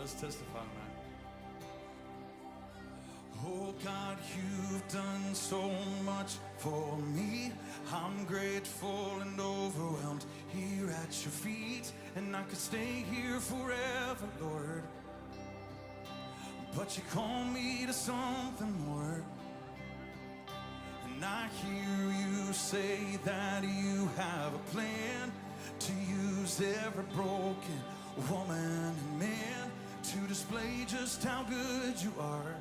Let's testify tonight. Oh God, you've done so much for me. I'm grateful and overwhelmed here at your feet. And I could stay here forever, Lord. But you call me to something more. And I hear you say that you have a plan to use every broken woman and man to display just how good you are.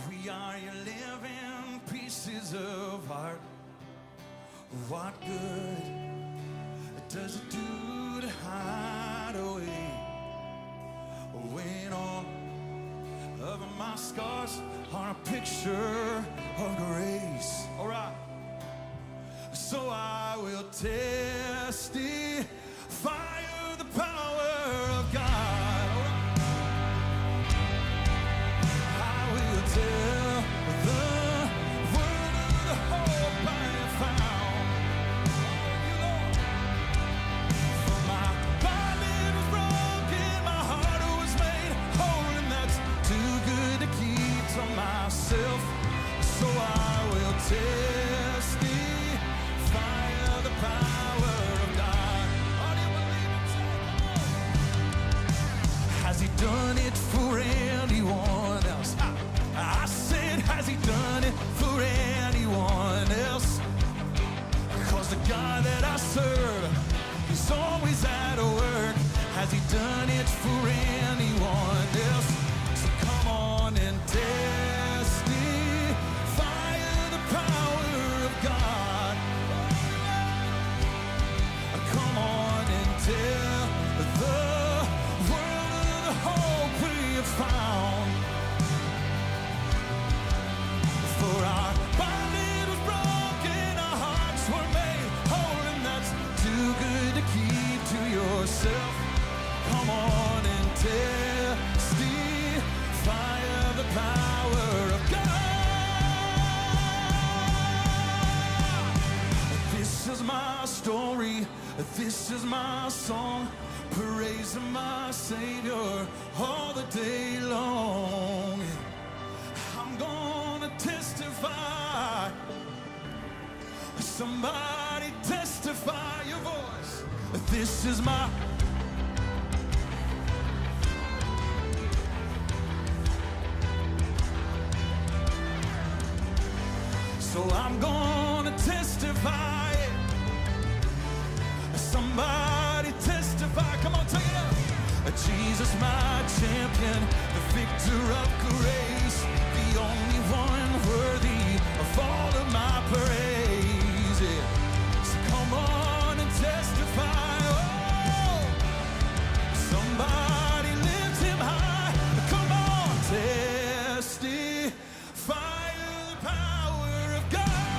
We are your living pieces of art. What good does it do to hide away when all of my scars are a picture of grace? All right. So I will testify of the power of God. I will tell the word of the hope I have found. You, Lord. For my body was broken, my heart was made whole, and that's too good to keep to myself. So I will testify of the power of God. Oh, do you believe it? Has he done it for anyone else? I said, has he done it for anyone else? Because the God that I serve, he's always at work. Has he done it for anyone else? So come on and testify of the power of God. Come on and tell the world of the hope we have found. For our body was broken, our hearts were made whole, and that's too good to keep to yourself. Come on and testify of the power of God. This is my story, this is my song, praising my Savior all the day long. I'm gonna testify. Somebody testify your voice. This is my. So I'm gonna testify. Somebody testify. Come on, take it up. Jesus, my champion, the victor of grace, the only one worthy of all of my praise. Yeah. So come on and testify. Oh, somebody lift him high. Come on, testify the power of God.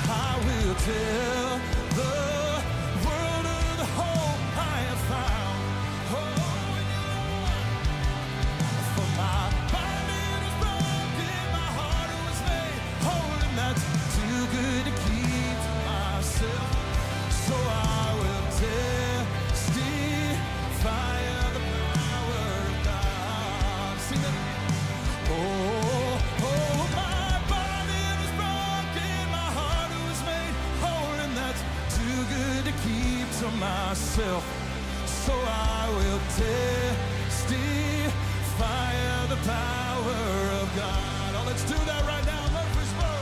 I will tell the world of the hope I have found. Oh, for my body was broken, my heart was made whole, and that's too good to keep to myself. So I will testify of the power of God. Sing that. Oh, my body was broken, my heart was made whole, and that's too good to keep to myself. So I will testify of the power of God. Oh, let's do that right now, Murfreesboro.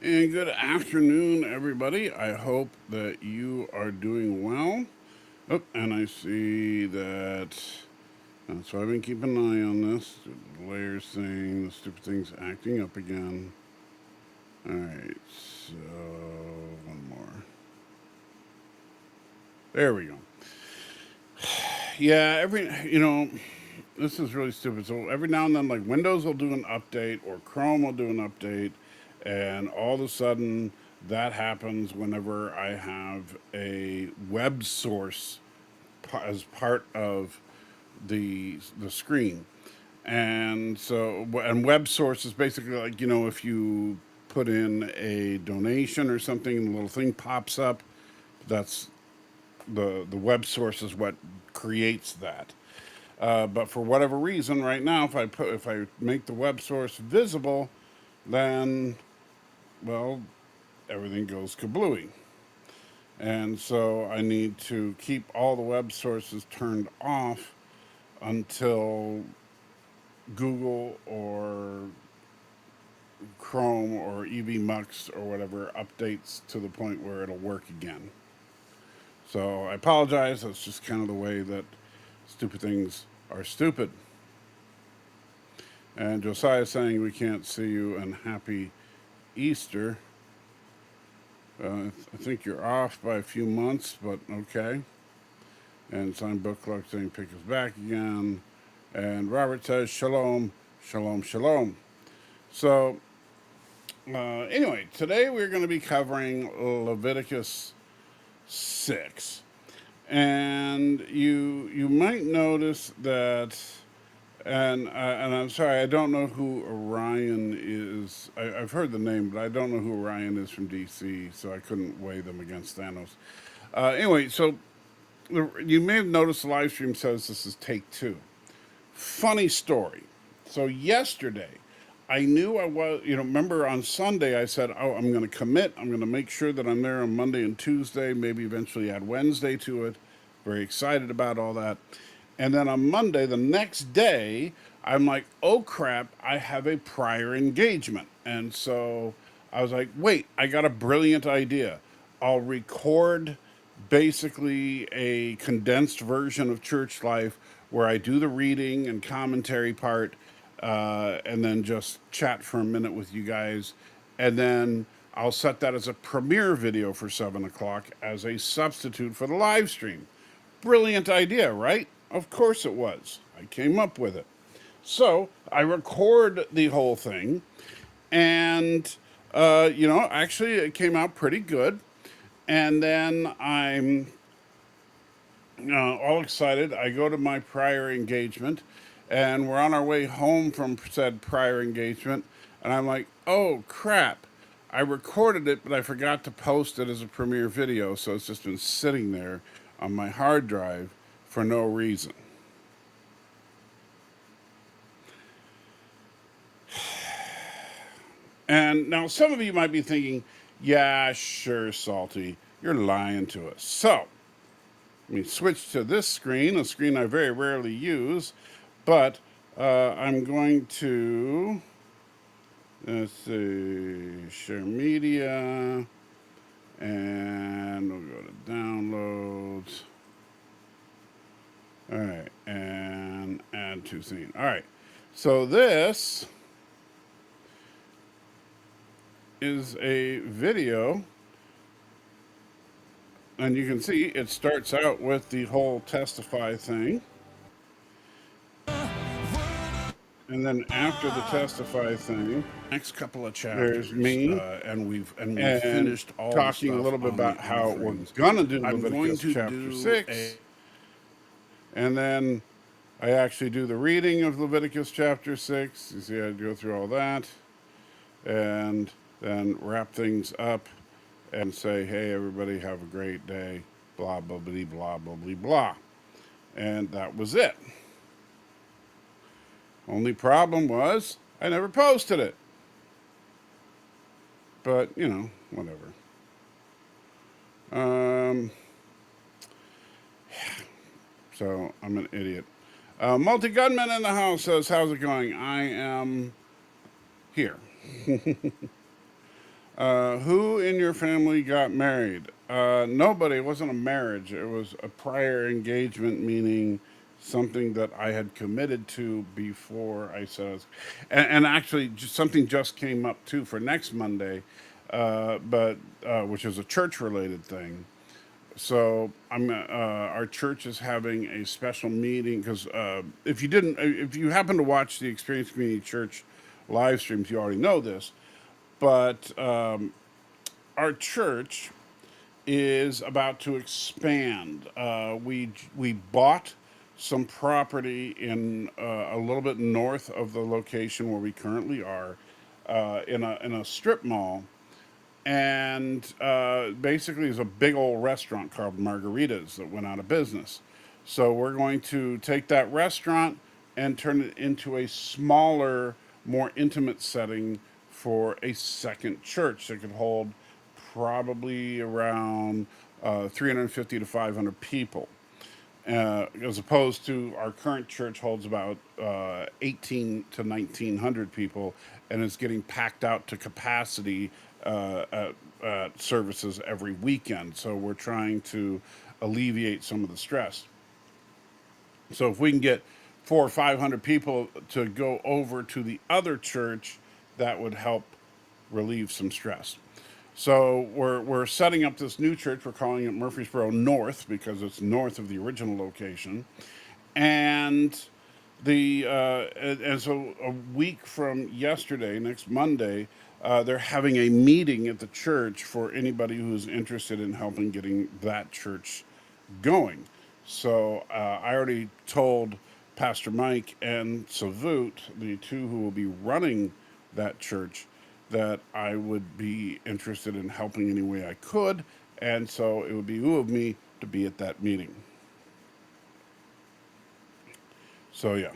And good afternoon, everybody. I hope that you are doing well. Oh, and I see that. So I've been keeping an eye on this. The layers thing, the stupid thing's acting up again. All right, so one more. There we go. Yeah, this is really stupid. So every now and then, like Windows will do an update or Chrome will do an update, and all of a sudden that happens whenever I have a web source as part of the screen. And so, and web source is basically like, if you put in a donation or something and the little thing pops up, that's the web source is what creates that. But for whatever reason, right now, if I make the web source visible, then, well, everything goes kablooey. And so I need to keep all the web sources turned off until Google or Chrome or EVMux or whatever updates to the point where it'll work again. So I apologize. That's just kind of the way that stupid things are stupid. And Josiah's saying we can't see you and happy Easter. I think you're off by a few months, but okay. And signed book club saying pick us back again. And Robert says shalom, shalom, shalom. So anyway, today we're going to be covering Leviticus 6. And you might notice that, and I'm sorry, I don't know who Orion is. I've heard the name, but I don't know who Orion is from DC, so I couldn't weigh them against Thanos. Anyway, so you may have noticed the live stream says this is take 2. Funny story. So yesterday, I knew I was, remember on Sunday I said, oh, I'm going to commit. I'm going to make sure that I'm there on Monday and Tuesday, maybe eventually add Wednesday to it. Very excited about all that. And then on Monday, the next day, I'm like, oh crap, I have a prior engagement. And so I was like, wait, I got a brilliant idea. I'll record basically a condensed version of church life where I do the reading and commentary part, and then just chat for a minute with you guys. And then I'll set that as a premiere video for 7 o'clock as a substitute for the live stream. Brilliant idea, right? Of course it was. I came up with it. So I record the whole thing, and, actually it came out pretty good. And then I'm all excited. I go to my prior engagement, and we're on our way home from said prior engagement, and I'm like, oh crap. I recorded it, but I forgot to post it as a premiere video, so it's just been sitting there on my hard drive for no reason. And now some of you might be thinking, yeah, sure, Salty, you're lying to us. So, let me switch to this screen, a screen I very rarely use, but I'm going to, let's see, share media, and we'll go to downloads. All right, and add to scene. All right, so this is a video, and you can see it starts out with the whole testify thing. And then after the testify thing, next couple of chapters, there's me, and we've and finished all talking a little bit about how we're gonna do Leviticus chapter 6. And then I actually do the reading of Leviticus chapter 6. You see, I go through all that, and then wrap things up and say, hey, everybody, have a great day, blah, blah, blah, blah, blah, blah, blah. And that was it. Only problem was I never posted it. But, whatever. So I'm an idiot. Multi-gunman in the house says, how's it going? I am here. Who in your family got married? Nobody. It wasn't a marriage. It was a prior engagement, meaning something that I had committed to before I said I was. And actually, something just came up, too, for next Monday, but which is a church-related thing. So our church is having a special meeting because if you happen to watch the Experience Community Church live streams, you already know this. But our church is about to expand. We bought some property in a little bit north of the location where we currently are, in a strip mall, and basically there's a big old restaurant called Margaritas that went out of business. So we're going to take that restaurant and turn it into a smaller, more intimate setting for a second church that could hold probably around 350 to 500 people. As opposed to our current church holds about 18 to 1900 people, and is getting packed out to capacity at services every weekend. So we're trying to alleviate some of the stress. So if we can get 400 or 500 people to go over to the other church, that would help relieve some stress. So we're setting up this new church. We're calling it Murfreesboro North because it's north of the original location, and so a week from yesterday, next Monday, they're having a meeting at the church for anybody who's interested in helping getting that church going. So I already told Pastor Mike and Savut, the two who will be running that church, that I would be interested in helping any way I could, and so it would behoove of me to be at that meeting. So yes.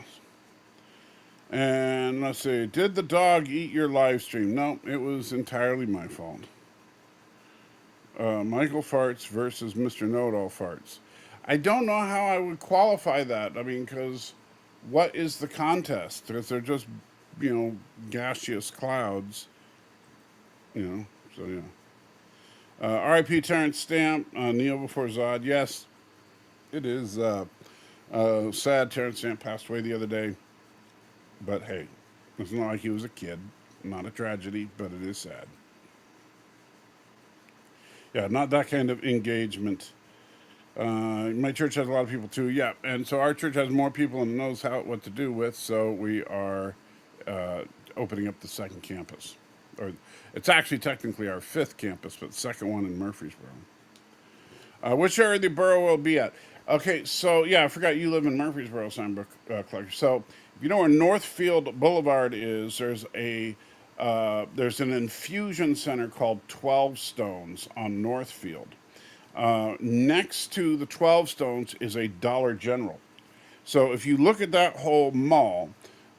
And let's see, did the dog eat your live stream? No, it was entirely my fault. Michael Farts versus Mr. Know-It-All Farts. I don't know how I would qualify that. I mean, because what is the contest? Because they're just, gaseous clouds, so yeah. R.I.P. Terrence Stamp, Kneel Before Zod. Yes, it is sad Terrence Stamp passed away the other day. But hey, it's not like he was a kid. Not a tragedy, but it is sad. Yeah, not that kind of engagement. My church has a lot of people too. Yeah, and so our church has more people and knows what to do with. So we are opening up the second campus, or it's actually technically our fifth campus, but the second one in Murfreesboro. Which area of the borough will be at? Okay, so yeah, I forgot you live in Murfreesboro, Steinbrook Clark. So if you know where Northfield Boulevard is, there's an infusion center called 12 Stones on Northfield. Next to the 12 Stones is a Dollar General. So if you look at that whole mall,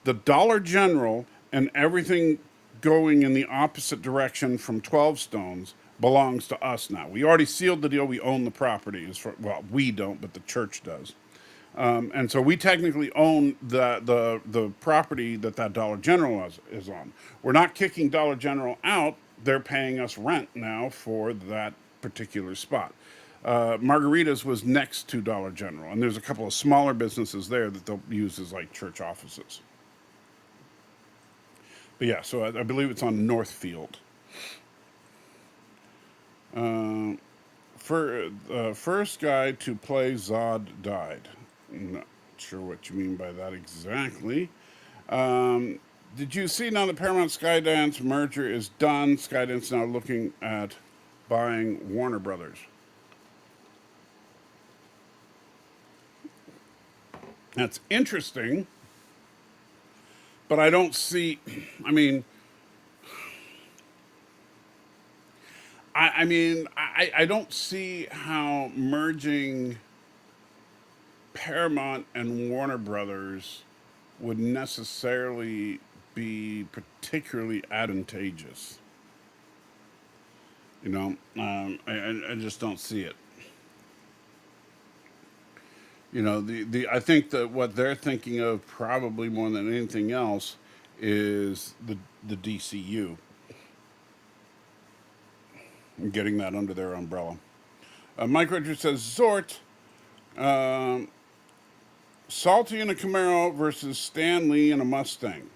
the Dollar General and everything going in the opposite direction from 12 Stones belongs to us now. We already sealed the deal. We own the property. Well, we don't, but the church does. And so we technically own the property that Dollar General is on. We're not kicking Dollar General out. They're paying us rent now for that particular spot. Margaritas was next to Dollar General, and there's a couple of smaller businesses there that they'll use as like church offices. But yeah, so I believe it's on Northfield. First guy to play Zod died. I'm not sure what you mean by that exactly. Did you see now the Paramount Skydance merger is done? Skydance now looking at buying Warner Brothers. That's interesting, but I don't see. I mean, I don't see how merging Paramount and Warner Brothers would necessarily be particularly advantageous. I just don't see it. I think that what they're thinking of probably more than anything else is the DCU and getting that under their umbrella. Mike Richards says Zort, Salty in a Camaro versus Stan Lee in a Mustang.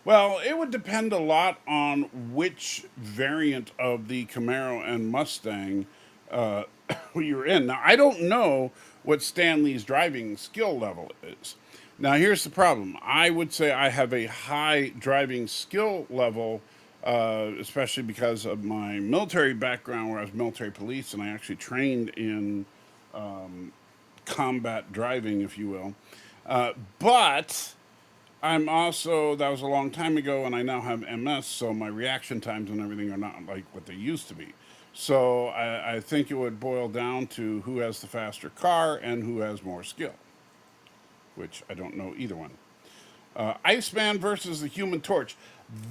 Well, it would depend a lot on which variant of the Camaro and Mustang you're in. Now, I don't know what Stan Lee's driving skill level is. Now, here's the problem. I would say I have a high driving skill level, especially because of my military background, where I was military police, and I actually trained in combat driving, if you will. But I'm also, that was a long time ago, and I now have MS, so my reaction times and everything are not like what they used to be. So I think it would boil down to who has the faster car and who has more skill, which I don't know either one. Iceman versus the Human Torch.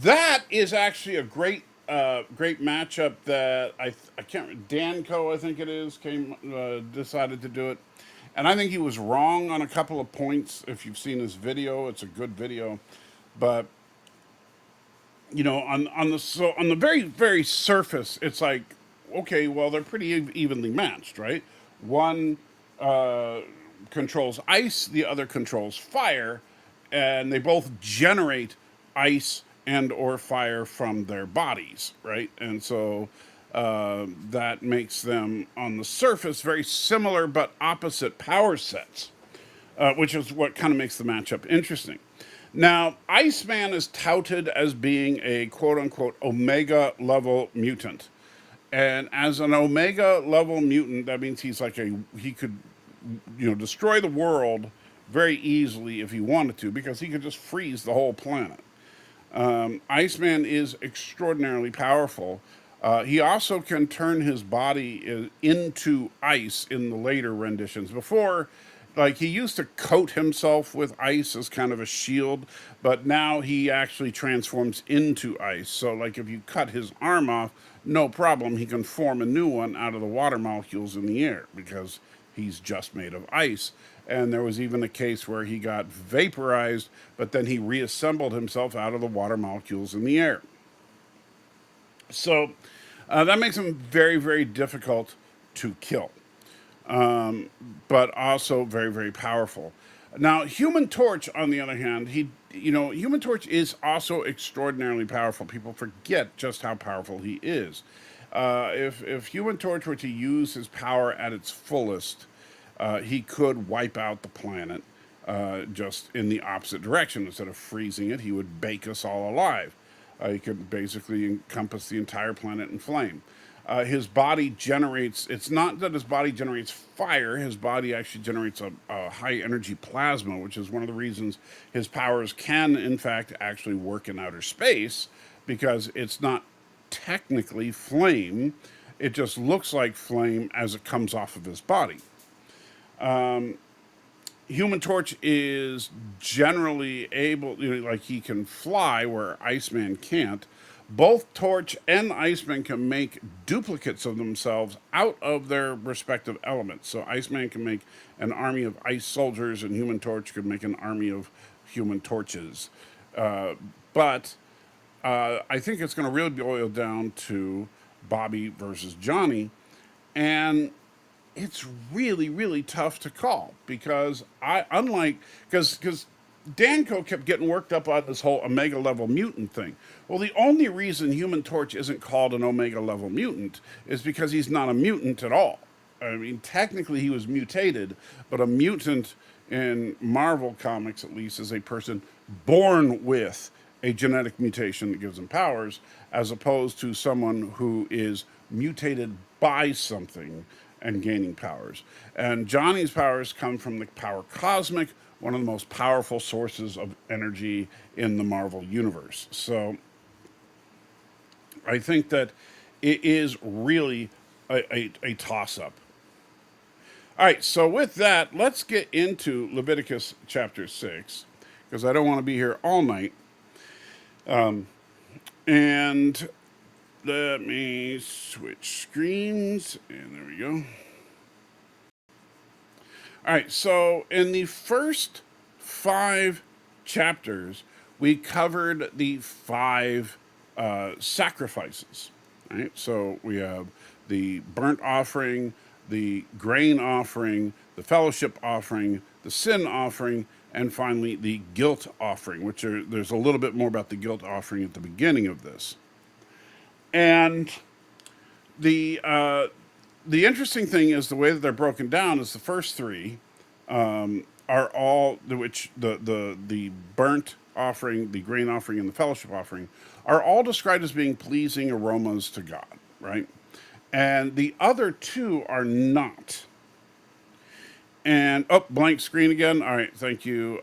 That is actually a great matchup that I can't, Danco, I think it is, decided to do it. And I think he was wrong on a couple of points. If you've seen his video, it's a good video. But on the very very surface, it's like, okay, well, they're pretty evenly matched, right? One controls ice, the other controls fire, and they both generate ice and or fire from their bodies, right? And so that makes them on the surface very similar but opposite power sets, which is what kind of makes the matchup interesting. Now, Iceman is touted as being a quote unquote Omega level mutant. And as an Omega level mutant, that means he could, destroy the world very easily if he wanted to, because he could just freeze the whole planet. Iceman is extraordinarily powerful. He also can turn his body into ice in the later renditions. Before, like, he used to coat himself with ice as kind of a shield, but now he actually transforms into ice. So, like, if you cut his arm off, no problem. He can form a new one out of the water molecules in the air because he's just made of ice. And there was even a case where he got vaporized, but then he reassembled himself out of the water molecules in the air. So that makes him very, very difficult to kill, but also very, very powerful. Now, Human Torch, on the other hand, Human Torch is also extraordinarily powerful. People forget just how powerful he is. If Human Torch were to use his power at its fullest, he could wipe out the planet just in the opposite direction. Instead of freezing it, he would bake us all alive. He could basically encompass the entire planet in flame. His body generates, it's not that his body generates fire, his body actually generates a high energy plasma, which is one of the reasons his powers can, in fact, actually work in outer space, because it's not technically flame, it just looks like flame as it comes off of his body. Human Torch is generally able, like, he can fly where Iceman can't. Both Torch and Iceman can make duplicates of themselves out of their respective elements. So Iceman can make an army of ice soldiers, and Human Torch could make an army of Human Torches. But I think it's going to really boil down to Bobby versus Johnny. And it's really, really tough to call, because because Danco kept getting worked up on this whole Omega level mutant thing. Well, the only reason Human Torch isn't called an Omega level mutant is because he's not a mutant at all. I mean, technically he was mutated, but a mutant in Marvel Comics, at least, is a person born with a genetic mutation that gives them powers, as opposed to someone who is mutated by something and gaining powers. And Johnny's powers come from the power cosmic, one of the most powerful sources of energy in the Marvel universe. So I think that it is really a toss-up. All right, so with that, let's get into Leviticus chapter 6, because I don't want to be here all night. And let me switch screens, and there we go. All right, so in the first 5 chapters, we covered the 5 sacrifices. Right, so we have the burnt offering, the grain offering, the fellowship offering, the sin offering, and finally the guilt offering, there's a little bit more about the guilt offering at the beginning of this. And the interesting thing is the way that they're broken down is the first 3 are all, which the burnt offering, the grain offering, and the fellowship offering are all described as being pleasing aromas to God, right? And the other 2 are not. And, oh, blank screen again. All right, thank you.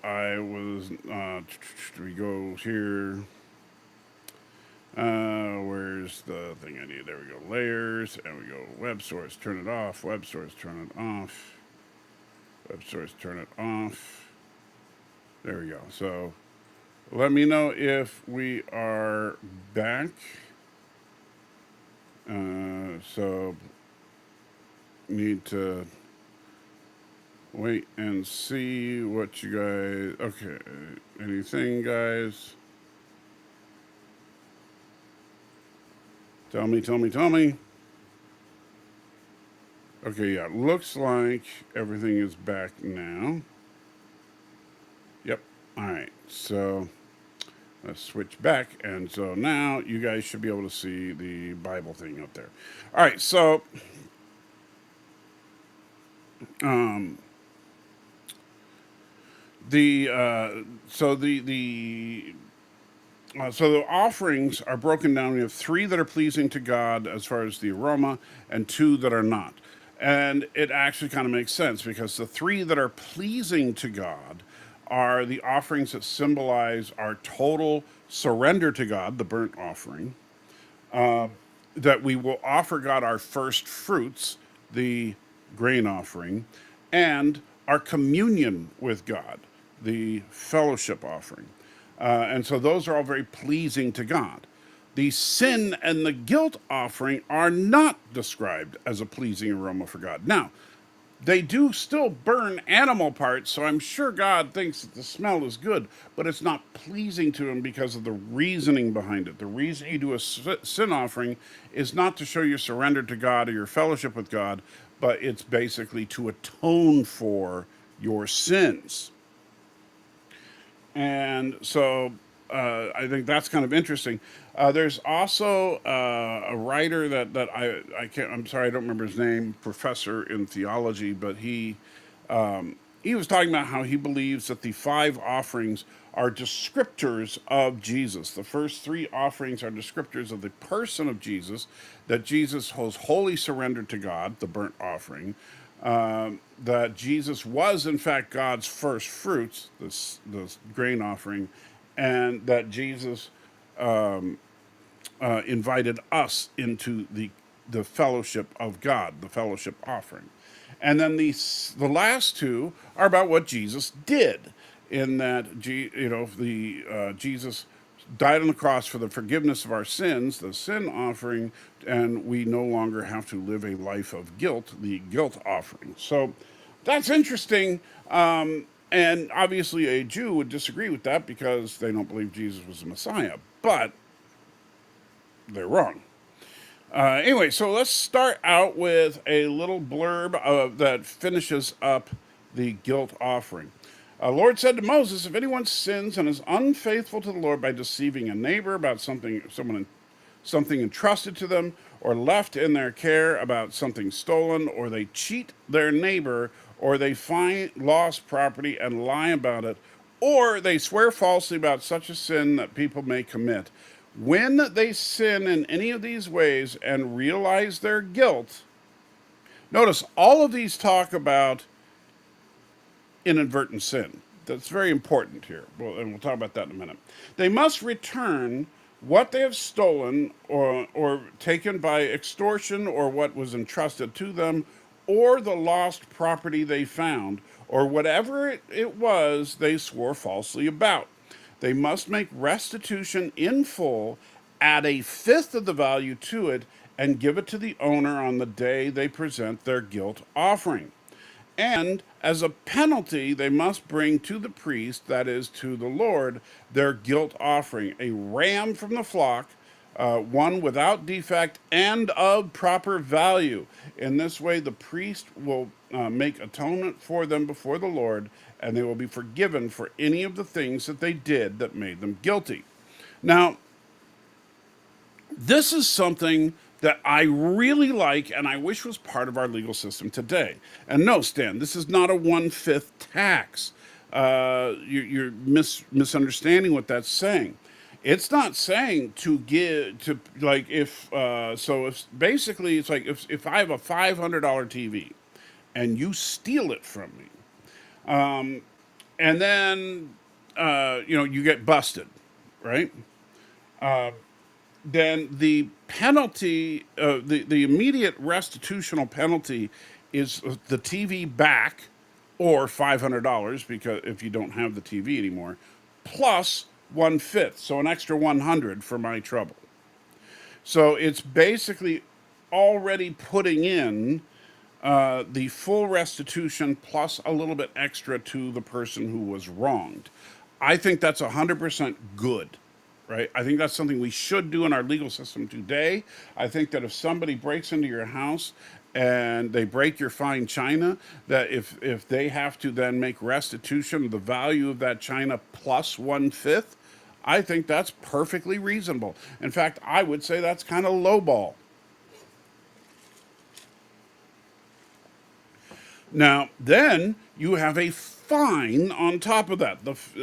We go here. Where's the thing I need? There we go. Layers, and we go web source, turn it off. Web source, turn it off. Web source, turn it off. There we go. So let me know if we are back. So need to wait and see what you guys. Okay, anything, guys? Tell me, tell me, tell me. Okay, yeah, looks like everything is back now. Yep. All right, so let's switch back. And so now you guys should be able to see the Bible thing up there. All right, so the so the offerings are broken down. We have 3 that are pleasing to God as far as the aroma, and 2 that are not. And it actually kind of makes sense because the 3 that are pleasing to God are the offerings that symbolize our total surrender to God, the burnt offering, that we will offer God our first fruits, the grain offering, and our communion with God, the fellowship offering. And so those are all very pleasing to God. The sin and the guilt offering are not described as a pleasing aroma for God. Now, they do still burn animal parts, so I'm sure God thinks that the smell is good, but it's not pleasing to him because of the reasoning behind it. The reason you do a sin offering is not to show your surrender to God or your fellowship with God, but it's basically to atone for your sins. And so I think that's kind of interesting. There's also a writer that I can't. I'm sorry, I don't remember his name. Professor in theology, but he was talking about how he believes that the 5 offerings are descriptors of Jesus. The first 3 offerings are descriptors of the person of Jesus, that Jesus was wholly surrendered to God, the burnt offering, that Jesus was, in fact, God's first fruits, this grain offering, and that Jesus invited us into the fellowship of God, the fellowship offering. And then the last 2 are about what Jesus did, in that Jesus died on the cross for the forgiveness of our sins, the sin offering, and we no longer have to live a life of guilt, the guilt offering. So that's interesting. And obviously, a Jew would disagree with that because they don't believe Jesus was the Messiah. But they're wrong. Anyway, so let's start out with a little blurb that finishes up the guilt offering. Lord said to Moses, if anyone sins and is unfaithful to the Lord by deceiving a neighbor about something entrusted to them, or left in their care about something stolen, or they cheat their neighbor, or they find lost property and lie about it, or they swear falsely about such a sin that people may commit. When they sin in any of these ways and realize their guilt, notice all of these talk about inadvertent sin. That's very important here, and we'll talk about that in a minute. They must return what they have stolen or taken by extortion, or what was entrusted to them, or the lost property they found, or whatever it was they swore falsely about. They must make restitution in full, add a fifth of the value to it, and give it to the owner on the day they present their guilt offering. And as a penalty, they must bring to the priest, that is, to the Lord, their guilt offering, a ram from the flock, one without defect and of proper value. In this way, the priest will make atonement for them before the Lord, and they will be forgiven for any of the things that they did that made them guilty. Now, this is something that I really like and I wish was part of our legal system today. And no, Stan, this is not a 1/5 tax. You're misunderstanding what that's saying. It's not saying to give to, like, if basically it's like if I have a $500 TV and you steal it from me, and then you get busted, right? Then the penalty, the immediate restitutional penalty, is the TV back, or $500 because if you don't have the TV anymore, plus 1/5, so an extra 100 for my trouble. So it's basically already putting in the full restitution plus a little bit extra to the person who was wronged. I think that's 100% good, right? I think that's something we should do in our legal system today. I think that if somebody breaks into your house and they break your fine china, that if they have to then make restitution of the value of that china plus 1/5, I think that's perfectly reasonable. In fact, I would say that's kind of lowball. Now, then you have a fine on top of that,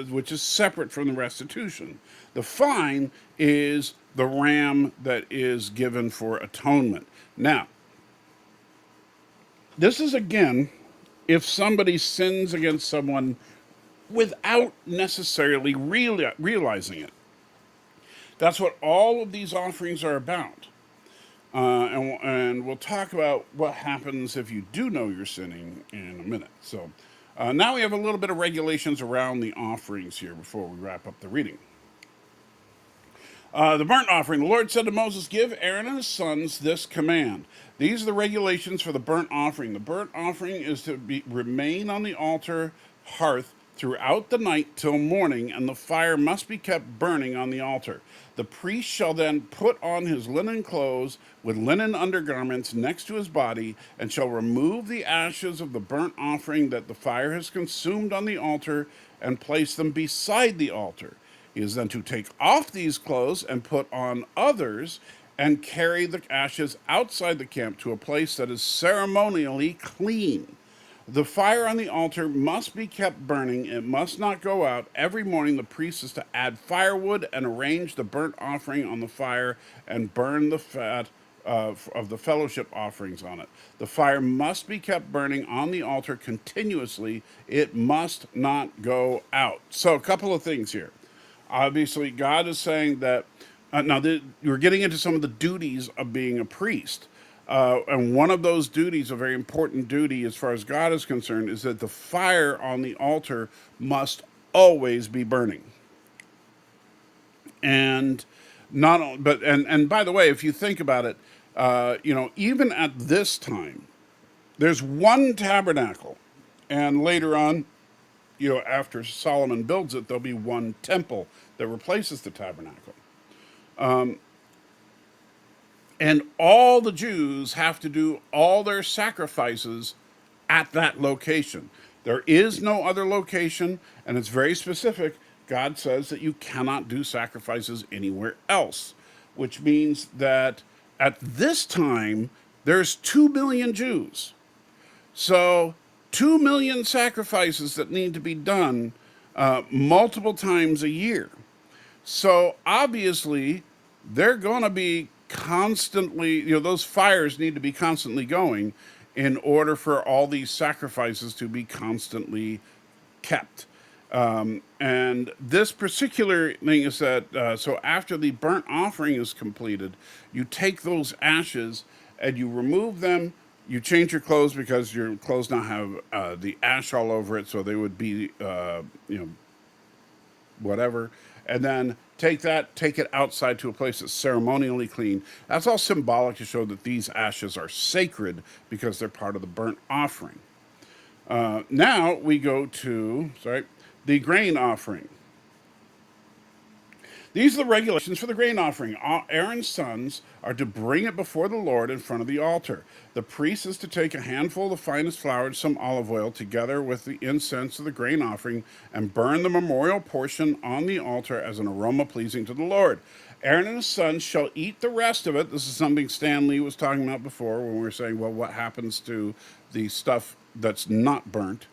which is separate from the restitution. The fine is the ram that is given for atonement. Now, this is again if somebody sins against someone without necessarily realizing it. That's what all of these offerings are about. And we'll talk about what happens if you do know you're sinning in a minute. So now we have a little bit of regulations around the offerings here before we wrap up the reading. The burnt offering. The Lord said to Moses, "Give Aaron and his sons this command. These are the regulations for the burnt offering. The burnt offering is to remain on the altar hearth throughout the night till morning, and the fire must be kept burning on the altar. The priest shall then put on his linen clothes with linen undergarments next to his body, and shall remove the ashes of the burnt offering that the fire has consumed on the altar, and place them beside the altar. He is then to take off these clothes and put on others, and carry the ashes outside the camp to a place that is ceremonially clean. The fire on the altar must be kept burning. It must not go out. Every morning the priest is to add firewood and arrange the burnt offering on the fire and burn the fat of the fellowship offerings on it. The fire must be kept burning on the altar continuously. It must not go out." So a couple of things here. Obviously, God is saying that we're getting into some of the duties of being a priest. And one of those duties, a very important duty as far as God is concerned, is that the fire on the altar must always be burning. And not, but and by the way, if you think about it, even at this time, there's one tabernacle, and later on, after Solomon builds it, there'll be one temple that replaces the tabernacle. And all the Jews have to do all their sacrifices at that location. There is no other location, and it's very specific. God says that you cannot do sacrifices anywhere else, which means that at this time, there's 2 million Jews. So 2 million sacrifices that need to be done multiple times a year. So obviously, they're going to be constantly, those fires need to be constantly going in order for all these sacrifices to be constantly kept. And this particular thing is that, so after the burnt offering is completed, you take those ashes and you remove them. You change your clothes because your clothes now have the ash all over it, so they would be, whatever. And then take it outside to a place that's ceremonially clean. That's all symbolic to show that these ashes are sacred because they're part of the burnt offering. Now we go to, the grain offering. These are the regulations for the grain offering. Aaron's sons are to bring it before the Lord in front of the altar. The priest is to take a handful of the finest flour and some olive oil together with the incense of the grain offering and burn the memorial portion on the altar as an aroma pleasing to the Lord. Aaron and his sons shall eat the rest of it. This is something Stan Lee was talking about before when we were saying, well, what happens to the stuff that's not burnt?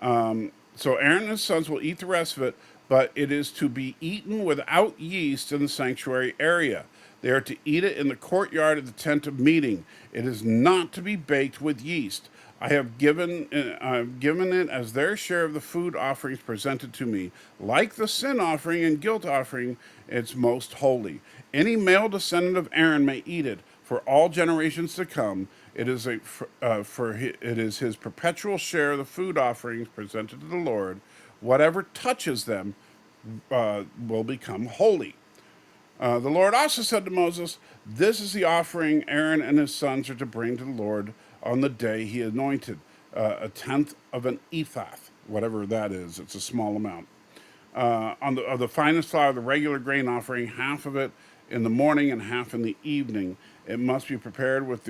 So Aaron and his sons will eat the rest of it, but it is to be eaten without yeast in the sanctuary area. They are to eat it in the courtyard of the tent of meeting. It is not to be baked with yeast. I've given it as their share of the food offerings presented to me. Like the sin offering and guilt offering, it's most holy. Any male descendant of Aaron may eat it for all generations to come. It is his perpetual share of the food offerings presented to the Lord. Whatever touches them will become holy. The Lord also said to Moses, "This is the offering Aaron and his sons are to bring to the Lord on the day he anointed, a tenth of an ephah, whatever that is. It's a small amount. Of the finest flour, the regular grain offering, half of it in the morning and half in the evening. It must be prepared with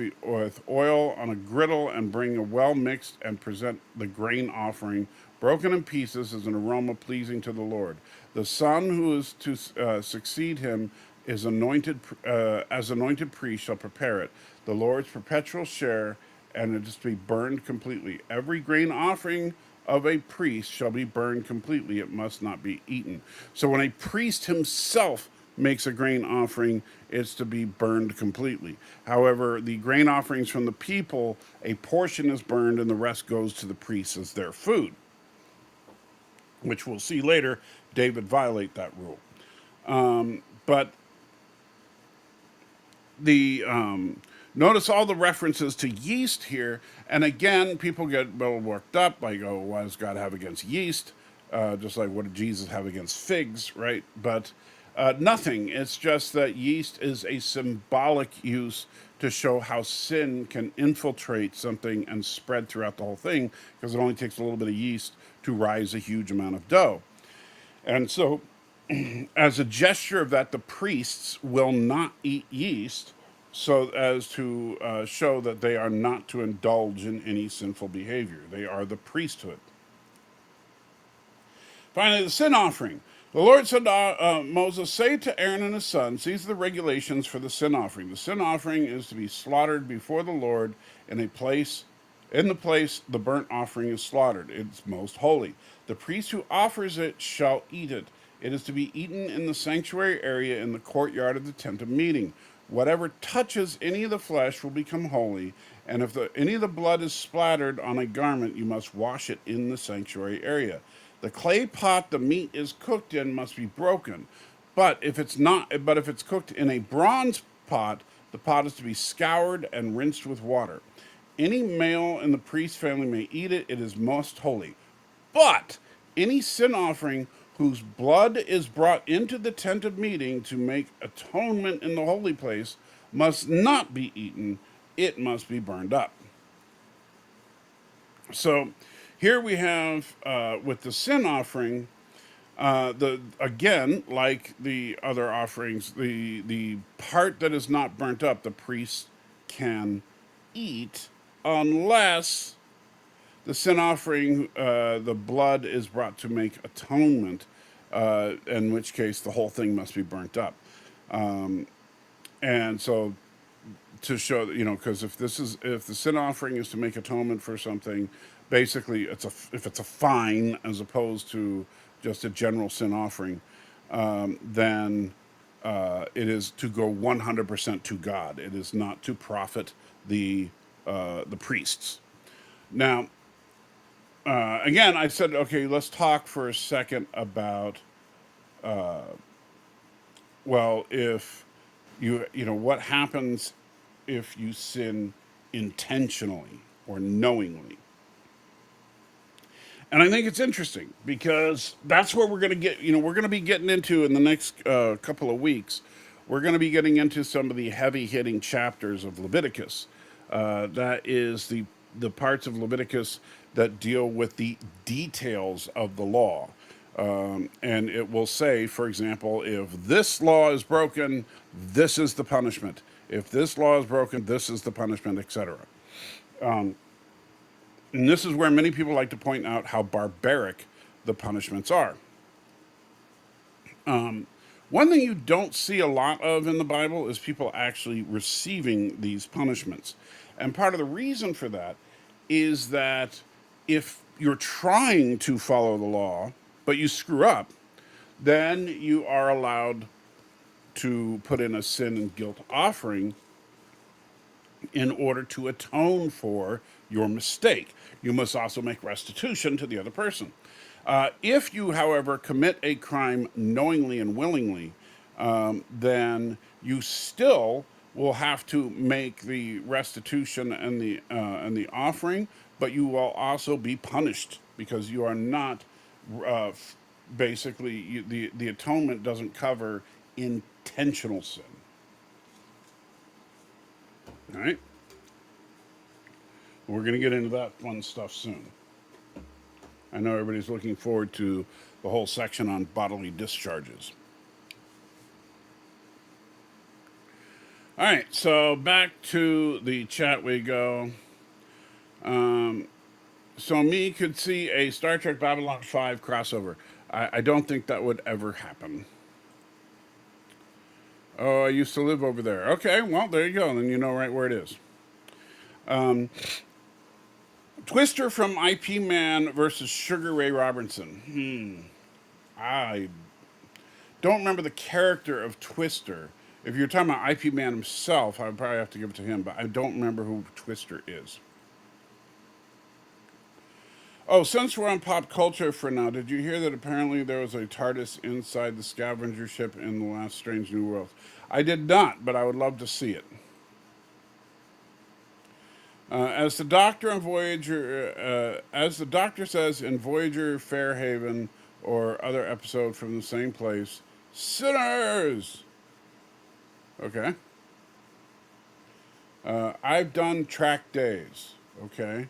oil on a griddle and bring a well mixed and present the grain offering broken in pieces as an aroma pleasing to the Lord. The son who is to succeed him is anointed priest shall prepare it. The Lord's perpetual share, and it is to be burned completely. Every grain offering of a priest shall be burned completely. It must not be eaten." So when a priest himself makes a grain offering, it's to be burned completely. However, the grain offerings from the people, a portion is burned and the rest goes to the priests as their food, which we'll see later. David violate that rule. But the notice all the references to yeast here, and again, people get well worked up, like, oh, what does God have against yeast? Just like what did Jesus have against figs, right? But nothing. It's just that yeast is a symbolic use to show how sin can infiltrate something and spread throughout the whole thing, because it only takes a little bit of yeast to rise a huge amount of dough. And so, as a gesture of that, the priests will not eat yeast, so as to show that they are not to indulge in any sinful behavior. They are the priesthood. Finally, the sin offering. The Lord said to Moses, "Say to Aaron and his sons, these are the regulations for the sin offering. The sin offering is to be slaughtered before the Lord in a place. In the place the burnt offering is slaughtered. It's most holy. The priest who offers it shall eat it. It is to be eaten in the sanctuary area in the courtyard of the tent of meeting. Whatever touches any of the flesh will become holy, and if any of the blood is splattered on a garment, you must wash it in the sanctuary area. The clay pot the meat is cooked in must be broken, but if it's cooked in a bronze pot, the pot is to be scoured and rinsed with water. Any male in the priest's family may eat it. It is most holy. But any sin offering whose blood is brought into the tent of meeting to make atonement in the holy place must not be eaten. It must be burned up. So here we have with the sin offering, the again, like the other offerings, the part that is not burnt up, the priest can eat unless the sin offering, the blood is brought to make atonement, in which case the whole thing must be burnt up. And so to show that, because if the sin offering is to make atonement for something, basically if it's a fine as opposed to just a general sin offering, then it is to go 100% to God. It is not to profit the priests. Now, again, I said, okay, let's talk for a second about, well, if what happens if you sin intentionally or knowingly. And I think it's interesting because that's where we're going to get, we're going to be getting into in the next couple of weeks. We're going to be getting into some of the heavy hitting chapters of Leviticus. That is the parts of Leviticus that deal with the details of the law. And it will say, for example, if this law is broken, this is the punishment. If this law is broken, this is the punishment, etc. And this is where many people like to point out how barbaric the punishments are. One thing you don't see a lot of in the Bible is people actually receiving these punishments. And part of the reason for that is that if you're trying to follow the law, but you screw up, then you are allowed to put in a sin and guilt offering in order to atone for your mistake. You must also make restitution to the other person. If you, however, commit a crime knowingly and willingly, then you still will have to make the restitution and the offering, but you will also be punished because you are not uh, basically the atonement doesn't cover intentional sin. All right, we're going to get into that fun stuff soon. I know everybody's looking forward to the whole section on bodily discharges. All right, so back to the chat we go. So me could see a Star Trek Babylon 5 crossover. I don't think that would ever happen. Oh, I used to live over there. Okay, well, there you go. Then you know right where it is. Twister from IP Man versus Sugar Ray Robinson. I don't remember the character of Twister. If you're talking about IP Man himself, I would probably have to give it to him, but I don't remember who Twister is. Oh, since we're on pop culture for now, did you hear that apparently there was a TARDIS inside the scavenger ship in the last Strange New Worlds? I did not, but I would love to see it. As the Doctor on Voyager, as the Doctor says in Voyager, Fairhaven, or other episode from the same place, sinners. Okay. I've done track days. Okay.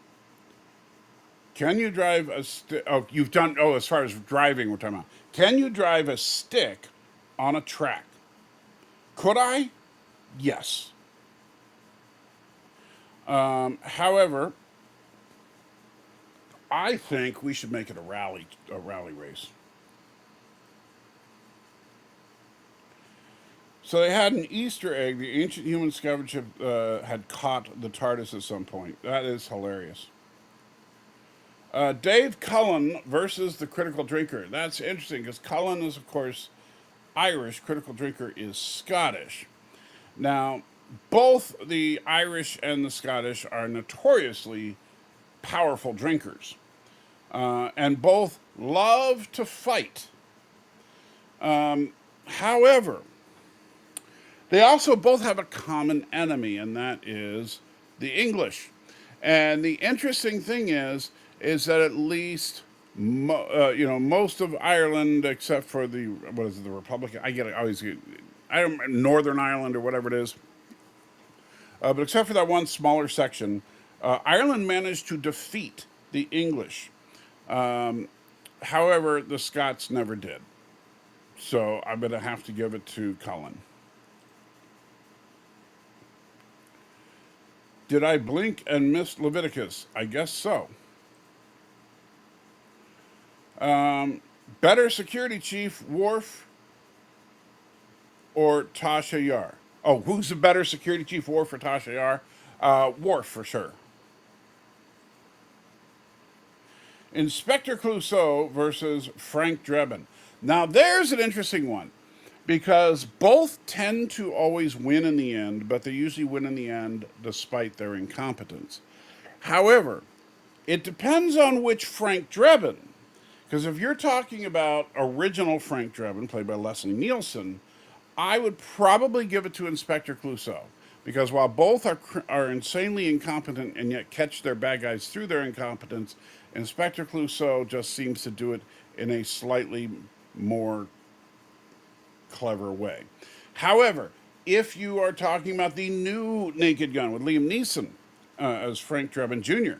Can you drive a stick? Oh, you've done. Oh, as far as driving, we're talking about. Can you drive a stick on a track? Could I? Yes. However, I think we should make it a rally race. So they had an Easter egg. The ancient human scavenger ship had caught the TARDIS at some point. That is hilarious. Dave Cullen versus the Critical Drinker. That's interesting because Cullen is, of course, Irish. Critical Drinker is Scottish. Now, both the Irish and the Scottish are notoriously powerful drinkers, and both love to fight. However, they also both have a common enemy, and that is the English. And the interesting thing is that at least most of Ireland, except for the Republican. I don't Northern Ireland or whatever it is. But except for that one smaller section, Ireland managed to defeat the English. However, the Scots never did. So I'm going to have to give it to Cullen. Did I blink and miss Leviticus? I guess so. Better security chief, Worf or Tasha Yar? Oh, who's the better security chief, Worf or Tasha Yar? Worf for sure. Inspector Clouseau versus Frank Drebin. Now, there's an interesting one because both tend to always win in the end, but they usually win in the end despite their incompetence. However, it depends on which Frank Drebin. Because if you're talking about original Frank Drebin, played by Leslie Nielsen, I would probably give it to Inspector Clouseau. Because while both are insanely incompetent and yet catch their bad guys through their incompetence, Inspector Clouseau just seems to do it in a slightly more clever way. However, if you are talking about the new Naked Gun with Liam Neeson as Frank Drebin Jr.,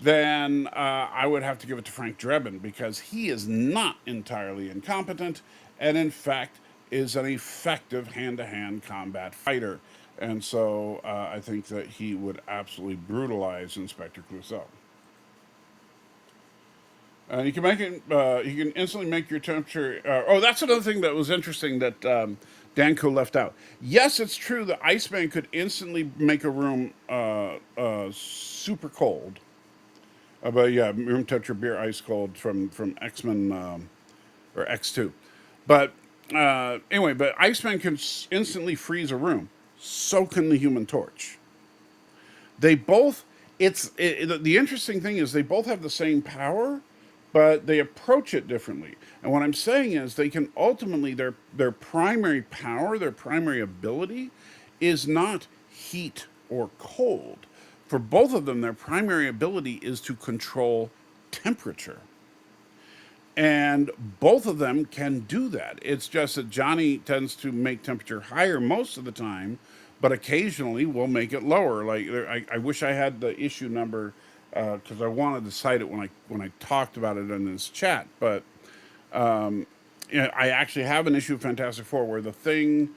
then I would have to give it to Frank Drebin because he is not entirely incompetent and, in fact, is an effective hand-to-hand combat fighter. And so I think that he would absolutely brutalize Inspector Clouseau. And you can make it. You can instantly make your temperature. That's another thing that was interesting that Danko left out. Yes, it's true that Iceman could instantly make a room super cold. But yeah, room temperature beer ice cold from X-Men or X2. But anyway, but Iceman can instantly freeze a room. So can the Human Torch. They both, the interesting thing is they both have the same power, but they approach it differently. And what I'm saying is they can ultimately, their primary power, their primary ability is not heat or cold. For both of them, their primary ability is to control temperature. And both of them can do that. It's just that Johnny tends to make temperature higher most of the time, but occasionally will make it lower. Like I wish I had the issue number because I wanted to cite it when I talked about it in this chat. But I actually have an issue of Fantastic Four where the thing,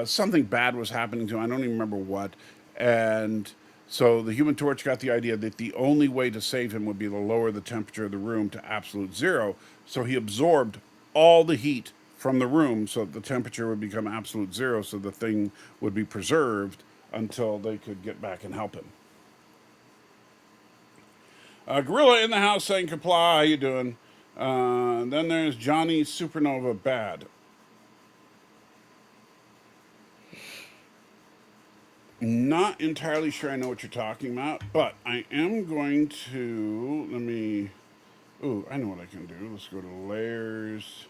something bad was happening to him. I don't even remember what. And so the Human Torch got the idea that the only way to save him would be to lower the temperature of the room to absolute zero. So he absorbed all the heat from the room so that the temperature would become absolute zero so the thing would be preserved until they could get back and help him. Gorilla in the house saying comply. How you doing? Then there's Johnny Supernova Bad. Not entirely sure I know what you're talking about, but I am going to, let me, ooh, I know what I can do. Let's go to layers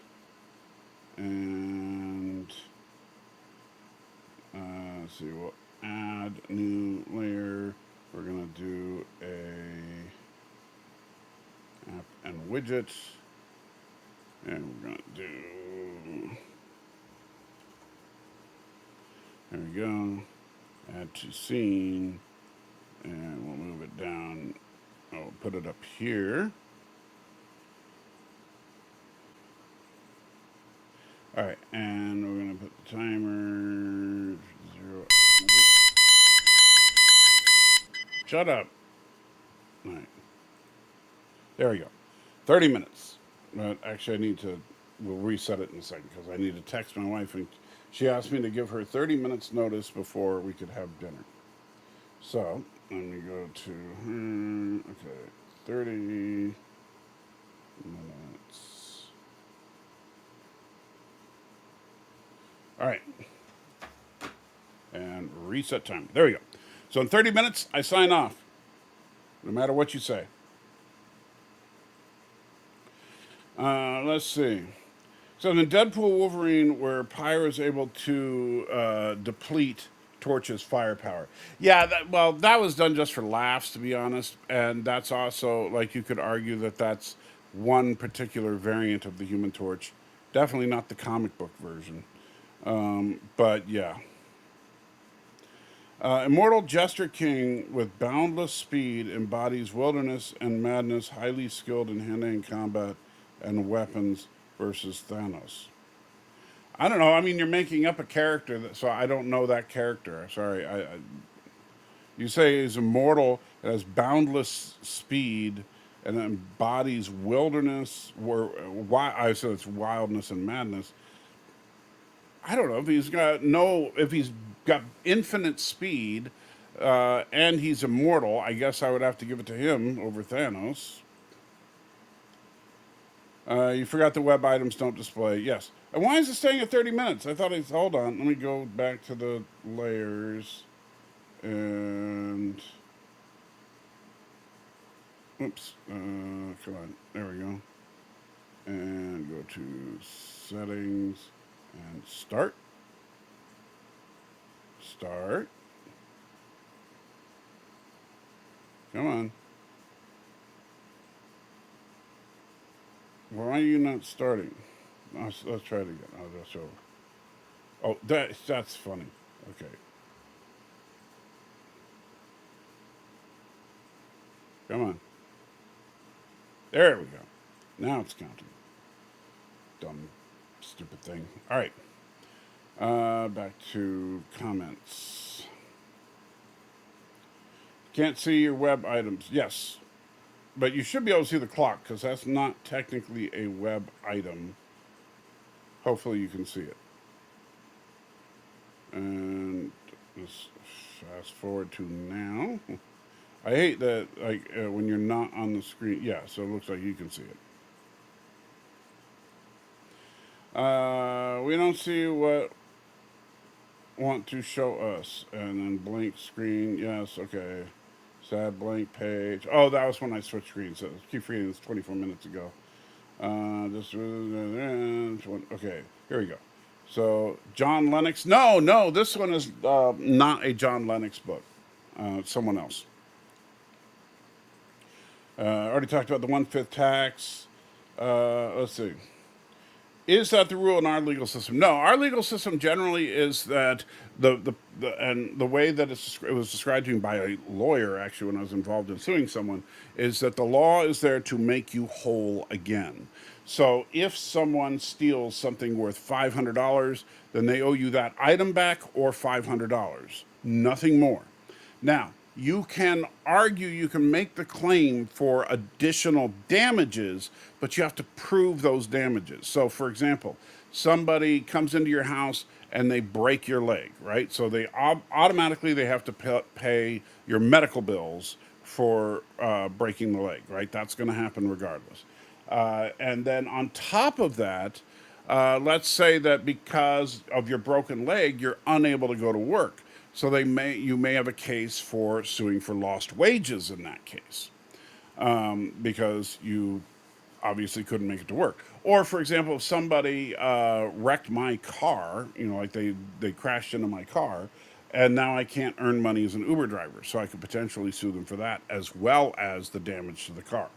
and let's see, we'll add new layer. We're gonna do a app and widgets, and we're gonna do, there we go, add to scene, and we'll move it down. I'll put it up here. All right, and we're gonna put the timer 0. Shut up. All right, there we go. 30 minutes. But actually, we'll reset it in a second because I need to text my wife, and she asked me to give her 30 minutes notice before we could have dinner. So let me go to, okay, 30 minutes. All right. And reset time. There we go. So in 30 minutes, I sign off, no matter what you say. Let's see. So in Deadpool Wolverine, where Pyro is able to deplete Torch's firepower. Yeah, that was done just for laughs, to be honest. And that's also, like, you could argue that that's one particular variant of the Human Torch. Definitely not the comic book version. But yeah. Immortal Jester King with boundless speed embodies wilderness and madness, highly skilled in hand-to-hand combat and weapons versus Thanos. I don't know. I mean, you're making up a character, so I don't know that character. Sorry. You say he's immortal, has boundless speed, and embodies wilderness. I said it's wildness and madness. I don't know if he's got infinite speed, and he's immortal. I guess I would have to give it to him over Thanos. You forgot the web items don't display. Yes. And why is it staying at 30 minutes? I thought hold on. Let me go back to the layers and oops. Come on. There we go. And go to settings and start. Start. Come on. Why are you not starting? Let's try it again. Oh, that's over. Oh, that's funny. Okay. Come on. There we go. Now it's counting. Dumb, stupid thing. All right. Back to comments. Can't see your web items. Yes. But you should be able to see the clock because that's not technically a web item. Hopefully you can see it. And let's fast forward to now. I hate that, like, when you're not on the screen. Yeah, so it looks like you can see it. We don't see what want to show us. And then blank screen. Yes, okay. Sad blank page. Oh, that was when I switched screens. So keep reading this 24 minutes ago. This okay. Here we go. So John Lennox. No, no, this one is not a John Lennox book. Someone else. Already talked about the 1/5 tax. Let's see. Is that the rule in our legal system? No, our legal system generally is that the way that it was described to me by a lawyer actually when I was involved in suing someone is that the law is there to make you whole again. So if someone steals something worth $500, then they owe you that item back or $500, nothing more. Now, you can argue, you can make the claim for additional damages, but you have to prove those damages. So, for example, somebody comes into your house and they break your leg, right? So they automatically they have to pay your medical bills for breaking the leg, right? That's going to happen regardless. And then on top of that, let's say that because of your broken leg, you're unable to go to work. So you may have a case for suing for lost wages in that case, because you obviously couldn't make it to work. Or, for example, if somebody wrecked my car, like they crashed into my car, and now I can't earn money as an Uber driver, so I could potentially sue them for that as well as the damage to the car.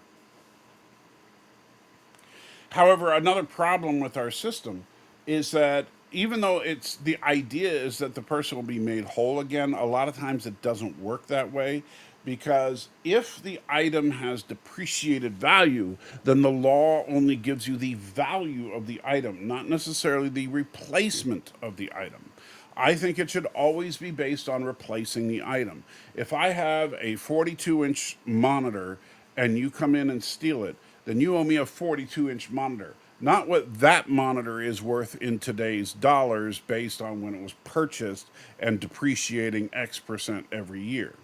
However, another problem with our system is that even though the idea is that the person will be made whole again, a lot of times it doesn't work that way, because if the item has depreciated value, then the law only gives you the value of the item, not necessarily the replacement of the item. I think it should always be based on replacing the item. If I have a 42-inch monitor and you come in and steal it, then you owe me a 42-inch monitor. Not what that monitor is worth in today's dollars based on when it was purchased and depreciating X percent every year,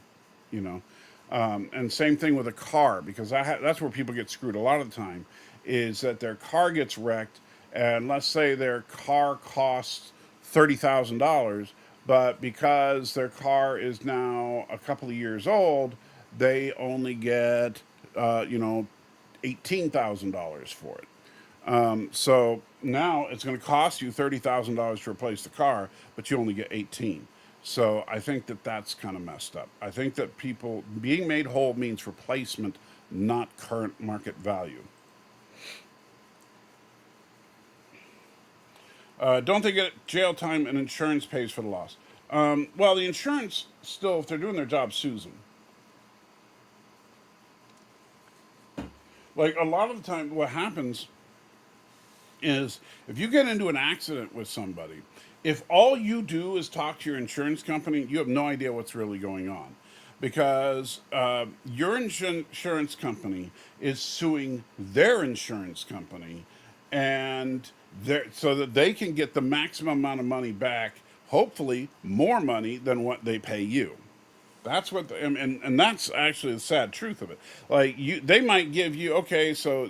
you know. And same thing with a car, because that's where people get screwed a lot of the time, is that their car gets wrecked, and let's say their car costs $30,000, but because their car is now a couple of years old, they only get, $18,000 for it. So now it's going to cost you $30,000 to replace the car, but you only get 18. So I think that that's kind of messed up. I think that people being made whole means replacement, not current market value. Don't they get jail time and insurance pays for the loss? Well, the insurance still, if they're doing their job, sues them. Like a lot of the time, what happens is if you get into an accident with somebody, if all you do is talk to your insurance company, you have no idea what's really going on, because your insurance company is suing their insurance company, and so that they can get the maximum amount of money back, hopefully more money than what they pay you. That's what, and that's actually the sad truth of it. Like they might give you, okay, so